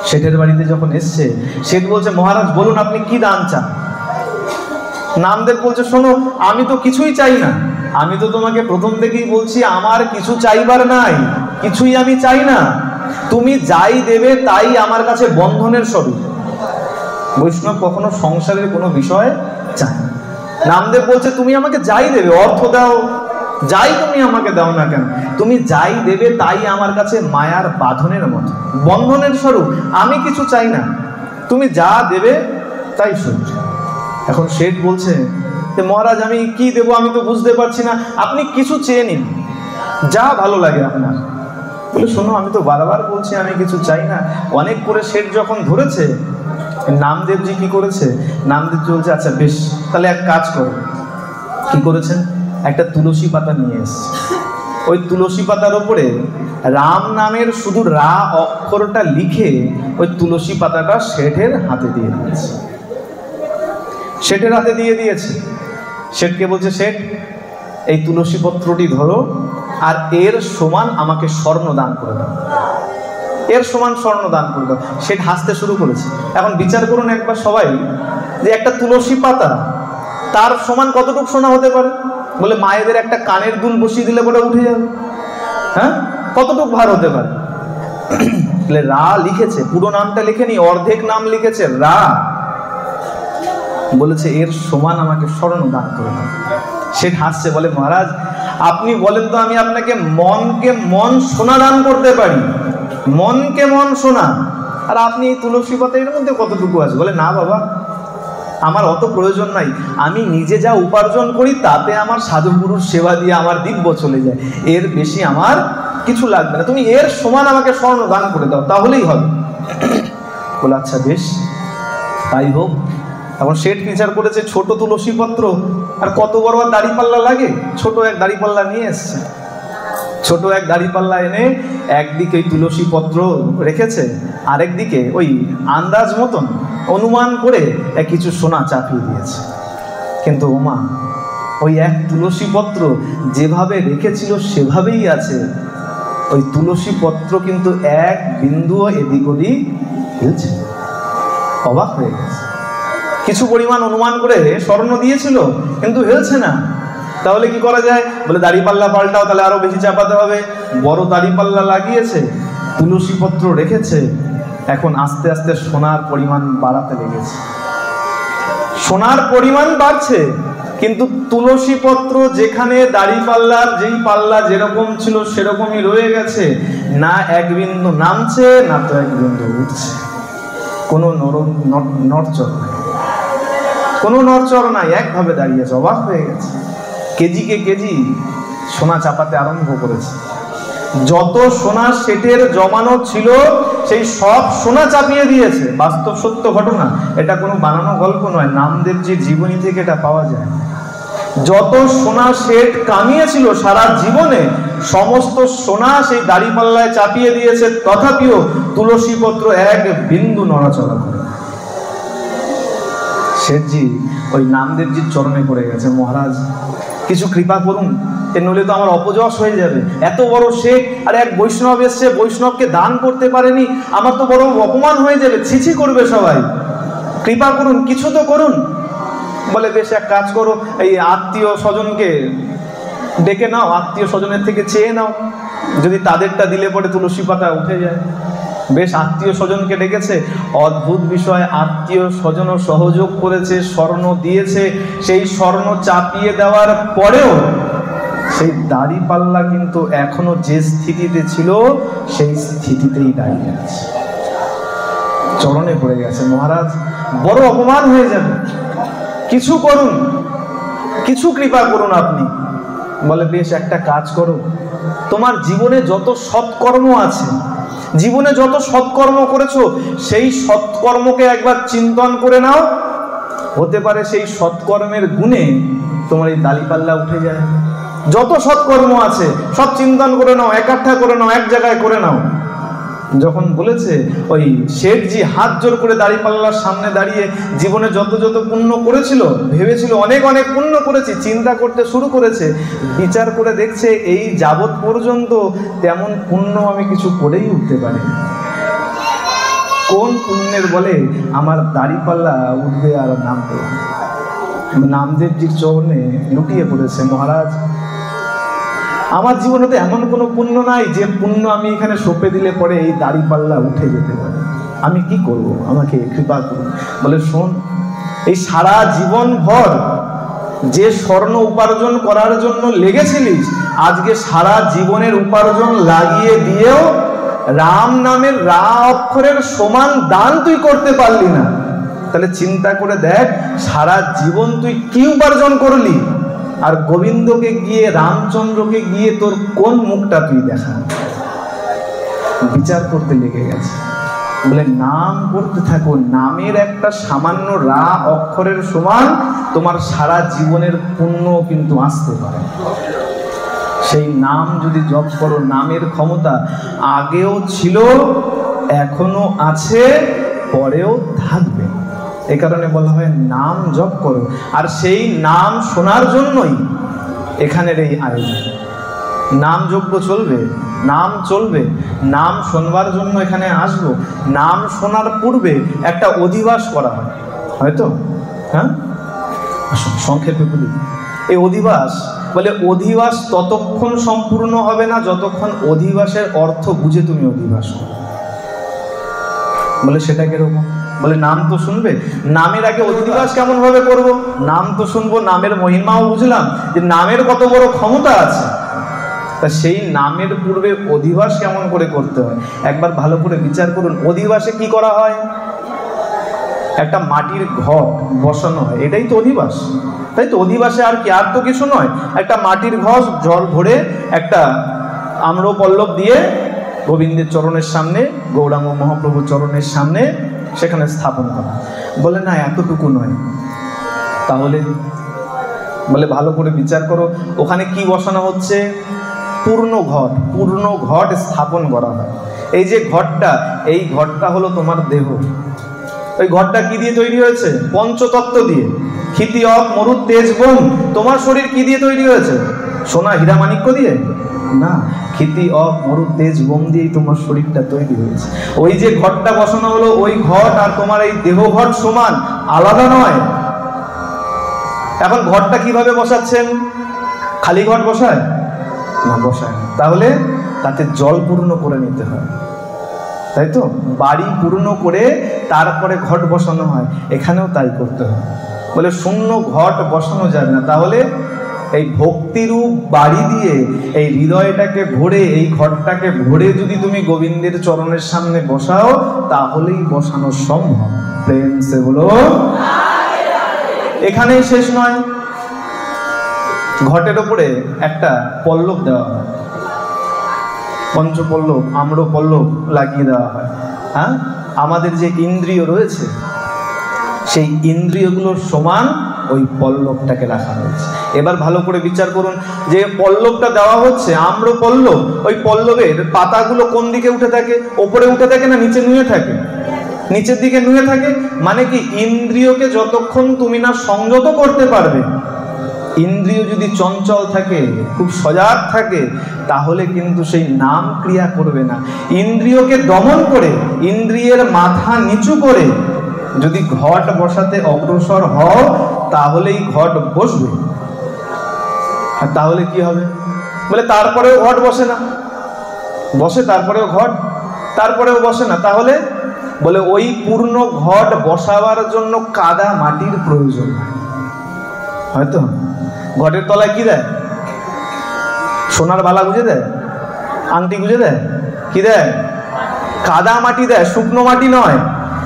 শেঠের বাড়িতে যখন এসছে, শেঠ বলছে মহারাজ বলুন আপনি কি দান চান? নামদেব বলছে শোনো আমি তো কিছুই চাই না, আমি তো তোমাকে প্রথম থেকেই বলছি আমার কিছু চাইবার নাই, কিছুই আমি চাই না, তুমি যাই দেবে তাই আমার কাছে বন্ধনের স্বরূপ। বৈষ্ণব কখনো সংসারের কোনো বিষয় চায় না। নামদেব বলছে তুমি আমাকে যাই দেবে, অর্থ দাও, যাই তুমি আমাকে দাও না কেন, তুমি যাই দেবে তাই আমার কাছে মায়ার বাঁধনের মতো, বন্ধনের স্বরূপ। আমি কিছু চাই না, তুমি যা দেবে তাই শুনছি। এখন শেঠ বলছে যে মহারাজ আমি কি দেবো আমি তো বুঝতে পারছি না, আপনি কিছু চেয়ে নিন, যা ভালো লাগে আপনার। বলে শোনো আমি তো বারবার বলছি আমি কিছু চাই না। অনেক করে শেঠ যখন ধরেছে, নামদেবজি কি করেছে, নামদেব বলছে আচ্ছা বেশ তাহলে এক কাজ করো। কি করেছেন, একটা তুলসী পাতা নিয়ে এসছে, ওই তুলসী পাতার উপরে রাম নামের শুধু রা অক্ষরটা লিখে ওই তুলসী পাতাটা শেঠের হাতে দিয়ে দিয়েছে। শেঠের হাতে দিয়ে দিয়েছে। শেঠকে বলছে শেঠ এই তুলসী পত্রটি ধরো আর এর সমান আমাকে স্বর্ণ দান করে দাও, এর সমান স্বর্ণ দান করে দাও। শেঠ হাসতে শুরু করেছে। এখন বিচার করুন একবার সবাই যে একটা তুলসী পাতা তার সমান কতটুকু সোনা হতে পারে। বলে মায়েদের একটা কানের দুল বসিয়ে দিলে পরে উঠে যাবে, হ্যাঁ কতটুকু ভার হতে পারে। রা লিখেছে, পুরো নামটা লিখেনি, অর্ধেক নাম লিখেছে রা। বলেছে এর সমান আমাকে স্বর্ণ দান করে দাও। সে হাসছে, বলে মহারাজ আপনি বলেন তো আমি আপনাকে মনকে মন সোনা দান করতে পারি, মনকে মন সোনা, আর আপনি এই তুলসী পাতা এর মধ্যে কতটুকু আছে। বলে না বাবা আমার অত প্রয়োজন নাই, আমি নিজে যা উপার্জন করি তাতে আমার সাধুগুরুর সেবা দিয়ে আমার দিব্য চলে যায়, এর বেশি আমার কিছু লাগবে না, তুমি এর সমান আমাকে স্বর্ণ দান করে দাও তাহলেই হবে। বলে আচ্ছা বেশ তাই হোক। এখন শেঠ বিচার করেছে ছোট তুলসী পত্র আর কত বড় আর দাড়িপাল্লা লাগে, ছোট এক দাড়িপাল্লা নিয়ে এসছে। ছোট এক দাড়িপাল্লা এনে একদিকে ওই তুলসী পত্র রেখেছে, আরেকদিকে ওই আন্দাজ মতন অনুমান করে কিছু সোনা চাপিয়ে দিয়েছে। কিন্তু ওমা ওই এক তুলসী পত্র যেভাবে রেখেছিল সেভাবেই আছে, ওই তুলসী পত্র কিন্তু এক বিন্দুও এদিক ওদিক হিলছে। অবাক হয়ে গেছে। কিছু পরিমাণ অনুমান করে স্বর্ণ দিয়েছিল কিন্তু হেলছে না। তাহলে কি করা যায়, বলে দাড়িপাল্লা পাল্টাও, তাহলে আরো বেশি চাপাতে হবে। বড় দাড়িপাল্লা লাগিয়েছে, তুলসী পত্র রেখেছে, এখন আস্তে আস্তে সোনার পরিমাণ বাড়াতে লেগেছে। সোনার পরিমাণ বাড়ছে কিন্তু তুলসী পত্র যেখানে দাড়িপাল্লার যেই পাল্লা যেরকম ছিল সেরকমই রয়ে গেছে, না এক বিন্দু নামছে না তো এক বিন্দু উঠছে, কোনো নড়চড় নাই, কোনো নড়চড় নাই, একভাবে দাঁড়িয়েছে। অবাক হয়ে গেছে। কেজিকে কেজি সোনা চাপাতে আরম্ভ করেছে। যত সোনা শেঠের জমানো ছিল সেই সব সোনা চাপিয়ে দিয়েছে। বাস্তব সত্য ঘটনা, এটা কোনো বানানো গল্প নয়, নামদেবজির জীবনী থেকে এটা পাওয়া যায়। যত সোনা শেঠ কামিয়েছিল সারা জীবনে সমস্ত সোনা সেই দাড়িপাল্লায় চাপিয়ে দিয়েছে, তথাপিও তুলসী পত্র এক বিন্দু নড়াচড়া করে। শেঠজি ওই নামদেবজির চরণে পড়ে গেছে, মহারাজ কিছু কৃপা করুন, নইলে তো আমার অপযশ হয়ে যাবে। এত বড় শেঠ আর এক বৈষ্ণব এসছে, বৈষ্ণবকে দান করতে পারেনি, আমার তো বড় অপমান হয়ে যাবে, ছিছি করবে সবাই, কৃপা করুন, কিছু তো করুন। বলে বেশ এক কাজ করো, এই আত্মীয় স্বজনকে ডেকে নাও, আত্মীয় স্বজনের থেকে চেয়ে নাও, যদি তাদেরটা দিলে পরে তুলসী পাতা উঠে যায়। বেশ আত্মীয় স্বজনকে ডেকেছে। অদ্ভুত বিষয়, আত্মীয় স্বজনও সহযোগ করেছে, স্বর্ণ দিয়েছে। সেই স্বর্ণ চাপিয়ে দেওয়ার পরেও সেই দাড়িপাল্লা কিন্তু এখনো যে স্থিতিতে ছিল সেই স্থিতিতেই দাঁড়িয়ে আছে, চরণে পড়ে গেছে। মহারাজ বড় অপমান হয়ে যাবে, কিছু করুন, কিছু কৃপা করুন আপনি। বলে বেশ একটা কাজ করো, তোমার জীবনে যত সৎকর্ম আছে, জীবনে যত সৎকর্ম করেছো সেই সৎকর্মকে একবার চিন্তন করে নাও, হতে পারে সেই সৎকর্মের গুণে তোমার এই দাড়িপাল্লা উঠে যায়। যত সৎকর্ম আছে সব চিন্তন করে নাও, একাঠা করে নাও, এক জায়গায় করে নাও। যখন বলেছে ওই শেঠজি হাত জোর করে দাড়িপাল্লার সামনে দাঁড়িয়ে জীবনে যত যত পুণ্য করেছিল, ভেবেছিল অনেক অনেক পুণ্য করেছি, চিন্তা করতে শুরু করেছে, বিচার করে দেখছে এই যাবৎ পর্যন্ত তেমন পুণ্য আমি কিছু করেই উঠতে পারি। কোন পুণ্যের বলে আমার দাড়িপাল্লা উঠবে আর নামবে? নামদেবজির চরণে লুটিয়ে পড়েছে। মহারাজ আমার জীবনে তো এমন কোনো পুণ্য নাই যে পুণ্য আমি এখানে সঁপে দিলে পরে এই দাড়িপাল্লা উঠে যেতে পারে। আমি কি করব, আমাকে কৃপা করুন। বলে শোন, এই সারা জীবন ভর যে স্বর্ণ উপার্জন করার জন্য লেগেছিলিস, আজকে সারা জীবনের উপার্জন লাগিয়ে দিয়েও রাম নামের রা অক্ষরের সমান দান তুই করতে পারলি না। তাহলে চিন্তা করে দেখ, সারা জীবন তুই কি উপার্জন করলি, আর গোবিন্দকে গিয়ে, রামচন্দ্রকে গিয়ে তোর কোন মুখটা তুই দেখা। বিচার করতে লেগে গেছে। বলে নাম করতে থাকো, নামের একটা সামান্য রা অক্ষরের সমান তোমার সারা জীবনের পুণ্য কিন্তু আসতে পারে। সেই নাম যদি জপ করো, নামের ক্ষমতা আগেও ছিল, এখনো আছে, পরেও থাকবে। এই কারণে বলা হয় নাম জপ করো। আর সেই নাম শোনার জন্যই এখানের এই আয়োজন। নাম যজ্ঞ চলবে, নাম চলবে, নাম শোনবার জন্য এখানে আসবো। নাম শোনার পূর্বে একটা অধিবাস করা হয়, হয়তো, হ্যাঁ, সংক্ষেপে বলি। এই অধিবাস বলে, অধিবাস ততক্ষণ সম্পূর্ণ হবে না যতক্ষণ অধিবাসের অর্থ বুঝে তুমি অধিবাস। বলে সেটা কিরকম? বলে নাম তো শুনবে, নামের আগে অধিবাস কেমন ভাবে করবো? নাম তো শুনবো, নামের মহিমাও বুঝলাম যে নামের কত বড় ক্ষমতা আছে, তা সেই নামের পূর্বে অধিবাস কেমন করে করতে হয় একবার ভালো করে বিচার করুন। অধিবাসে কি করা হয়? একটা মাটির ঘট বসানো হয়, এটাই তো অধিবাস, তাই তো? অধিবাসে আর কি, আর তো কিছু নয়। একটা মাটির ঘট জল ভরে একটা আম্রপল্লব দিয়ে গোবিন্দের চরণের সামনে, গৌরাঙ্গ মহাপ্রভুর চরণের সামনে সেখানে স্থাপন করা। বলে না, এতটুকু নয়। তাহলে বলে ভালো করে বিচার করো, ওখানে কি বসানো হচ্ছে? পূর্ণ ঘট, পূর্ণ ঘট স্থাপন করা হয়। এই যে ঘটটা, এই ঘটটা হলো তোমার দেহ। ওই ঘটটা কি দিয়ে তৈরি হয়েছে? পঞ্চতত্ত্ব দিয়ে। ক্ষিতি অপ মরুত তেজ বোম। তোমার শরীর কি দিয়ে তৈরি হয়েছে? সোনা হীরা মাণিক্য দিয়ে না, ক্ষিতি অপ মরুত তেজ বোম দিয়েই তোমার শরীরটা তৈরি হয়েছে। ওই যে ঘটটা বসানো হলো, ওই ঘট আর তোমার এই দেহ ঘট সমান, আলাদা নয়। এখন ঘটটা কিভাবে বসাচ্ছেন? খালি ঘট বসায় না, বসায় না। তাহলে তাতে জল পূর্ণ করে নিতে হয়, তাই তো? বাড়ি পূর্ণ করে তারপরে ঘট বসানো হয়, এখানেও তাই করতে হয়। বলে শূন্য ঘট বসানো যাবে না। তাহলে এই ভক্তিরূপ বাড়ি দিয়ে এই হৃদয়টাকে ভরে, এই ঘটটাকে ভরে যদি তুমি গোবিন্দের চরণের সামনে বসাও, তাহলেই বসানো সম্ভব। প্রেম সে বলো। এখানেই শেষ নয়, ঘটের ওপরে একটা পল্লব দেওয়া হয়, পঞ্চপল্লব, আম্রপল্লব লাগিয়ে দেওয়া হয়। হ্যাঁ, আমাদের যে ইন্দ্রিয় রয়েছে, সেই ইন্দ্রিয়গুলোর সমান ওই পল্লবটাকে রাখা হয়েছে। এবার ভালো করে বিচার করুন, যে পল্লবটা দেওয়া হচ্ছে আম্রপল্লব, ওই পল্লবের পাতাগুলো কোন দিকে উঠে থাকে? ওপরে উঠে থাকে না নিচে নুয়ে থাকে? নিচের দিকে নুয়ে থাকে। মানে কি, ইন্দ্রিয়কে যতক্ষণ তুমি না সংযত করতে পারবে, ইন্দ্রিয় যদি চঞ্চল থাকে, খুব সজাগ থাকে, তাহলে কিন্তু সেই নাম ক্রিয়া করবে না। ইন্দ্রিয়কে দমন করে, ইন্দ্রিয়ের মাথা নিচু করে যদি ঘট বসাতে অগ্রসর হও, তাহলেই ঘট বসবে। আর তাহলে কি হবে? বলে তারপরেও ঘট বসে না, বসে তারপরেও ঘট, তারপরেও বসে না। তাহলে বলে ওই পূর্ণ ঘট বসাবার জন্য কাদা মাটির প্রয়োজন। হয়তো ঘটের তলায় কি দেয়? সোনার বালা গুঁজে দেয়, আংটি গুঁজে দেয়, কি দেয়? কাদা মাটি দেয়, শুকনো মাটি নয়,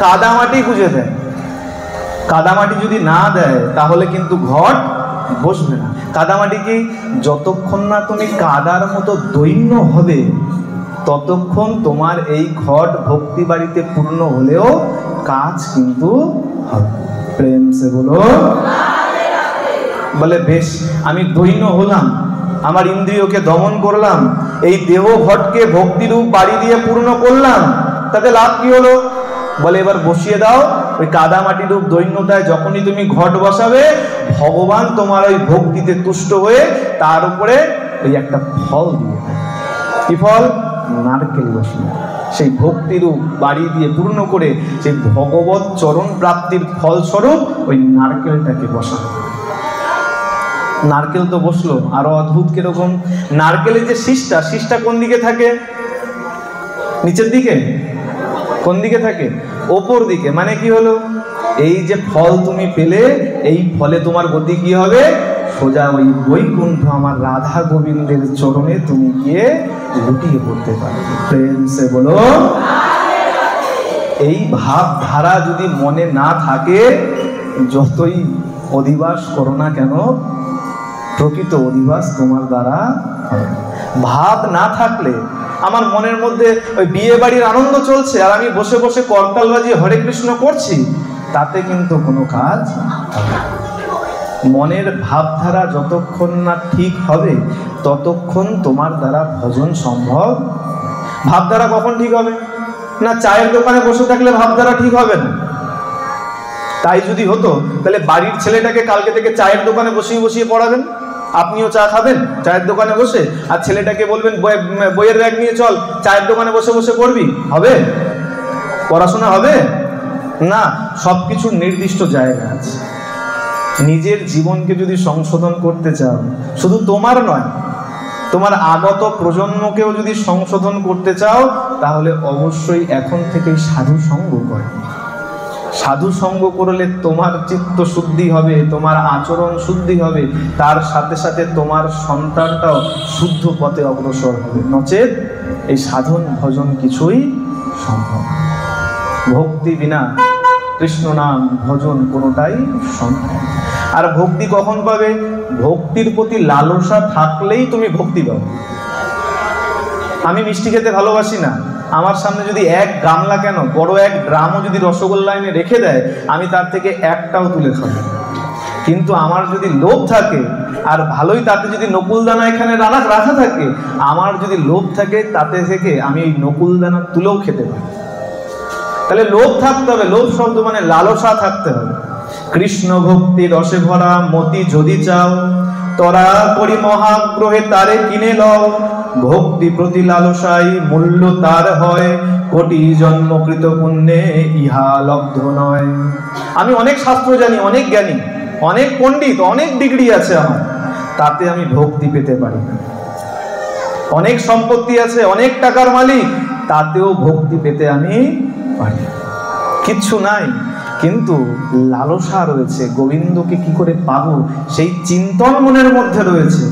কাদা মাটি গুঁজে দেয়। কাদা মাটি যদি না দেয় তাহলে কিন্তু ঘট বসবে না। কাদা মাটি কি, যতক্ষণ না তুমি কাদার মতো দৈন্য হবে, ততক্ষণ তোমার এই ঘট ভক্তি বাড়িতে পূর্ণ হলেও কাজ কিন্তু হবে। প্রেম সে বলো। বলে বেশ, আমি দৈন্য হলাম, আমার ইন্দ্রিয়কে দমন করলাম, এই দেহ ঘটকে ভক্তিরূপ বাড়ি দিয়ে পূর্ণ করলাম, তাতে লাভ কি হলো? বলে এবার বসিয়ে দাও ওই কাদা মাটি রূপ দৈন্যতায়। যখনই তুমি ঘট বসাবে, ভগবান তোমার ওই ভক্তিতে তুষ্ট হয়ে তার উপরে ওই একটা ফল দিয়ে দেয়। কি ফল? নারকেল বসানো। সেই ভক্তিরূপ বাড়ি দিয়ে পূর্ণ করে সেই ভগবত চরণ প্রাপ্তির ফলস্বরূপ ওই নারকেলটাকে বসানো। নারকেল তো বসলো, আরো অদ্ভুত কিরকম, নারকেলের যে শীষটা কোন দিকে থাকে? নিচের দিকে? কোন দিকে থাকে? ওপর দিকে। মানে কি হলো, এই যে ফল তুমি পেলে, এই ফলে তোমার গতি কি হবে? সোজা ওই বৈকুণ্ঠ আমার রাধা গোবিন্দের চরণে তুমি গিয়ে লুটিয়ে পড়তে পারবে। প্রেম সে বলো। এই ভাবধারা যদি মনে না থাকে, যতই অধিবাস করো না কেন, প্রকৃত অধিবাস তোমার দ্বারা হবে। ভাব না থাকলে, আমার মনের মধ্যে ওই বিয়ে বাড়ির আনন্দ চলছে আর আমি বসে বসে করতাল বাজিয়ে হরে কৃষ্ণ করছি, তাতে কিন্তু কোনো কাজ হবে না। মনের ভাবধারা যতক্ষণ না ঠিক হবে, ততক্ষণ তোমার দ্বারা ভজন সম্ভব। ভাবধারা কখন ঠিক হবে? না চায়ের দোকানে বসে থাকলে ভাবধারা ঠিক হবে না। তাই যদি হতো, তাহলে বাড়ির ছেলেটাকে কালকে থেকে চায়ের দোকানে বসিয়ে বসিয়ে পড়াবেন, আপনিও চা খাবেন চায়ের দোকানে বসে, আর ছেলেটাকে বলবেন বইয়ের ব্যাগ নিয়ে চল, চায়ের দোকানে বসে বসে পড়বি। হবে? পড়াশোনা হবে না। সবকিছুর নির্দিষ্ট জায়গা আছে। নিজের জীবনকে যদি সংশোধন করতে চাও, শুধু তোমার নয়, তোমার আগত প্রজন্মকেও যদি সংশোধন করতে চাও, তাহলে অবশ্যই এখন থেকেই সাধু সঙ্গ করো। সাধু সঙ্গ করলে তোমার চিত্ত শুদ্ধি হবে, তোমার আচরণ শুদ্ধি হবে, তার সাথে সাথে তোমার সন্তানটাও শুদ্ধ পথে অগ্রসর হবে। নচেত এই সাধন ভজন কিছুই সম্ভব। ভক্তি বিনা কৃষ্ণ নাম ভজন কোনোটাই সম্ভব। আর ভক্তি কখন পাবে? ভক্তির প্রতি লালসা থাকলেই তুমি ভক্তি পাবে। আমি মিষ্টি খেতে ভালোবাসি না, আমার সামনে যদি এক গামলা কেন, বড় এক ড্রামও যদি রসগোল্লা এনে রেখে দেয়, আমি তার থেকে একটাও তুলে খাবো। কিন্তু আমার যদি লোভ থাকে, আর ভালোই তাতে যদি নকুলদানা এখানে রাখা থাকে, আমার যদি লোভ থাকে, তাতে থেকে আমি এই নকুলদানা তুলেও খেতে পারি। তাহলে লোভ থাকতে হবে। লোভ শব্দ মানে লালসা থাকতে হবে। কৃষ্ণ ভক্তি রসে ভরা মতি যদি চাও, তরা করি মহাগ্রহে তারে কিনে লও। ভক্তি প্রতি লালসাই মূল্য তার হয়, কোটি জন্মকৃত পুণ্যে ইহা লব্ধ নয়। আমি অনেক শাস্ত্র জানি, অনেক জ্ঞানী, অনেক পণ্ডিত, অনেক ডিগ্রি আছে আমার, তাতে আমি ভক্তি পেতে পারি না। অনেক সম্পত্তি আছে, অনেক টাকার মালিক, তাতেও ভক্তি পেতে আমি পারি না। কিচ্ছু নাই, কিন্তু লালসা রয়েছে। গোবিন্দকে কি করে পাবো সেই চিন্তন মনের মধ্যে রয়েছে।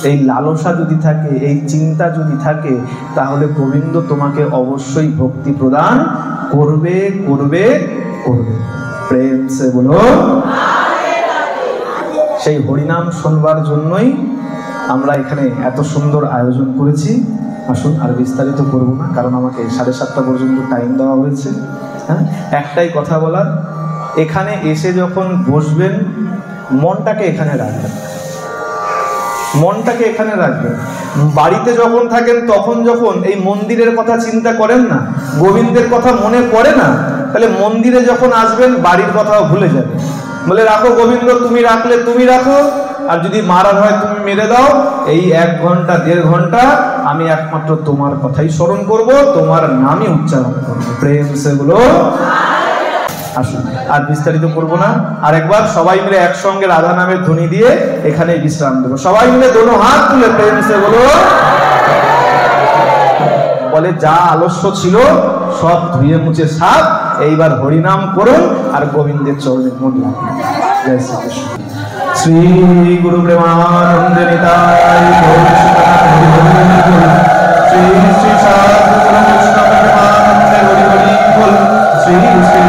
এই লালসা যদি থাকে, এই চিন্তা যদি থাকে, তাহলে গোবিন্দ তোমাকে অবশ্যই ভক্তি প্রদান করবে করবে করবে। প্রেম সে বলো। সেই হরিনাম শুনবার জন্যই আমরা এখানে এত সুন্দর আয়োজন করেছি। আসুন, আর বিস্তারিত করবো না, কারণ আমাকে 7:30 পর্যন্ত টাইম দেওয়া হয়েছে। হ্যাঁ, একটাই কথা বলার, এখানে এসে যখন বসবেন, মনটাকে এখানে রাখবেন, মনটাকে এখানে রাখবেন। বাড়িতে যখন থাকেন, তখন যখন এই মন্দিরের কথা চিন্তা করেন না, গোবিন্দের কথা মনে পড়ে না, তাহলে মন্দিরে যখন আসবেন বাড়ির কথাও ভুলে যাবে। বলে রাখো গোবিন্দ, তুমি রাখলে তুমি রাখো, আর যদি মারার হয় তুমি মেরে দাও। এই 1 ঘন্টা 1.5 ঘন্টা আমি একমাত্র তোমার কথাই স্মরণ করব, তোমার নামই উচ্চারণ করবো। প্রেম সে বলো। আসুন, আর বিস্তারিত করবো না। আর একবার সবাই মিলে একসঙ্গে রাধা নামের ধ্বনি দিয়ে এখানে বিশ্রাম দেবো। সবাই মিলে দোনো হাত তুলে প্রেম সে বলো। বলে যা আলস্য ছিল সব ধুয়ে মুছে সাফ, এইবার হরিনাম করুন আর গোবিন্দের চরণে মন লাগুন। জয় শ্রীকৃষ্ণ। শ্রী গুরু প্রেমানন্দ নিতাই গৌর শ্রী শ্রী সাধু কৃষ্ণ প্রেমানন্দ হরি হরি বল। শ্রী শ্রী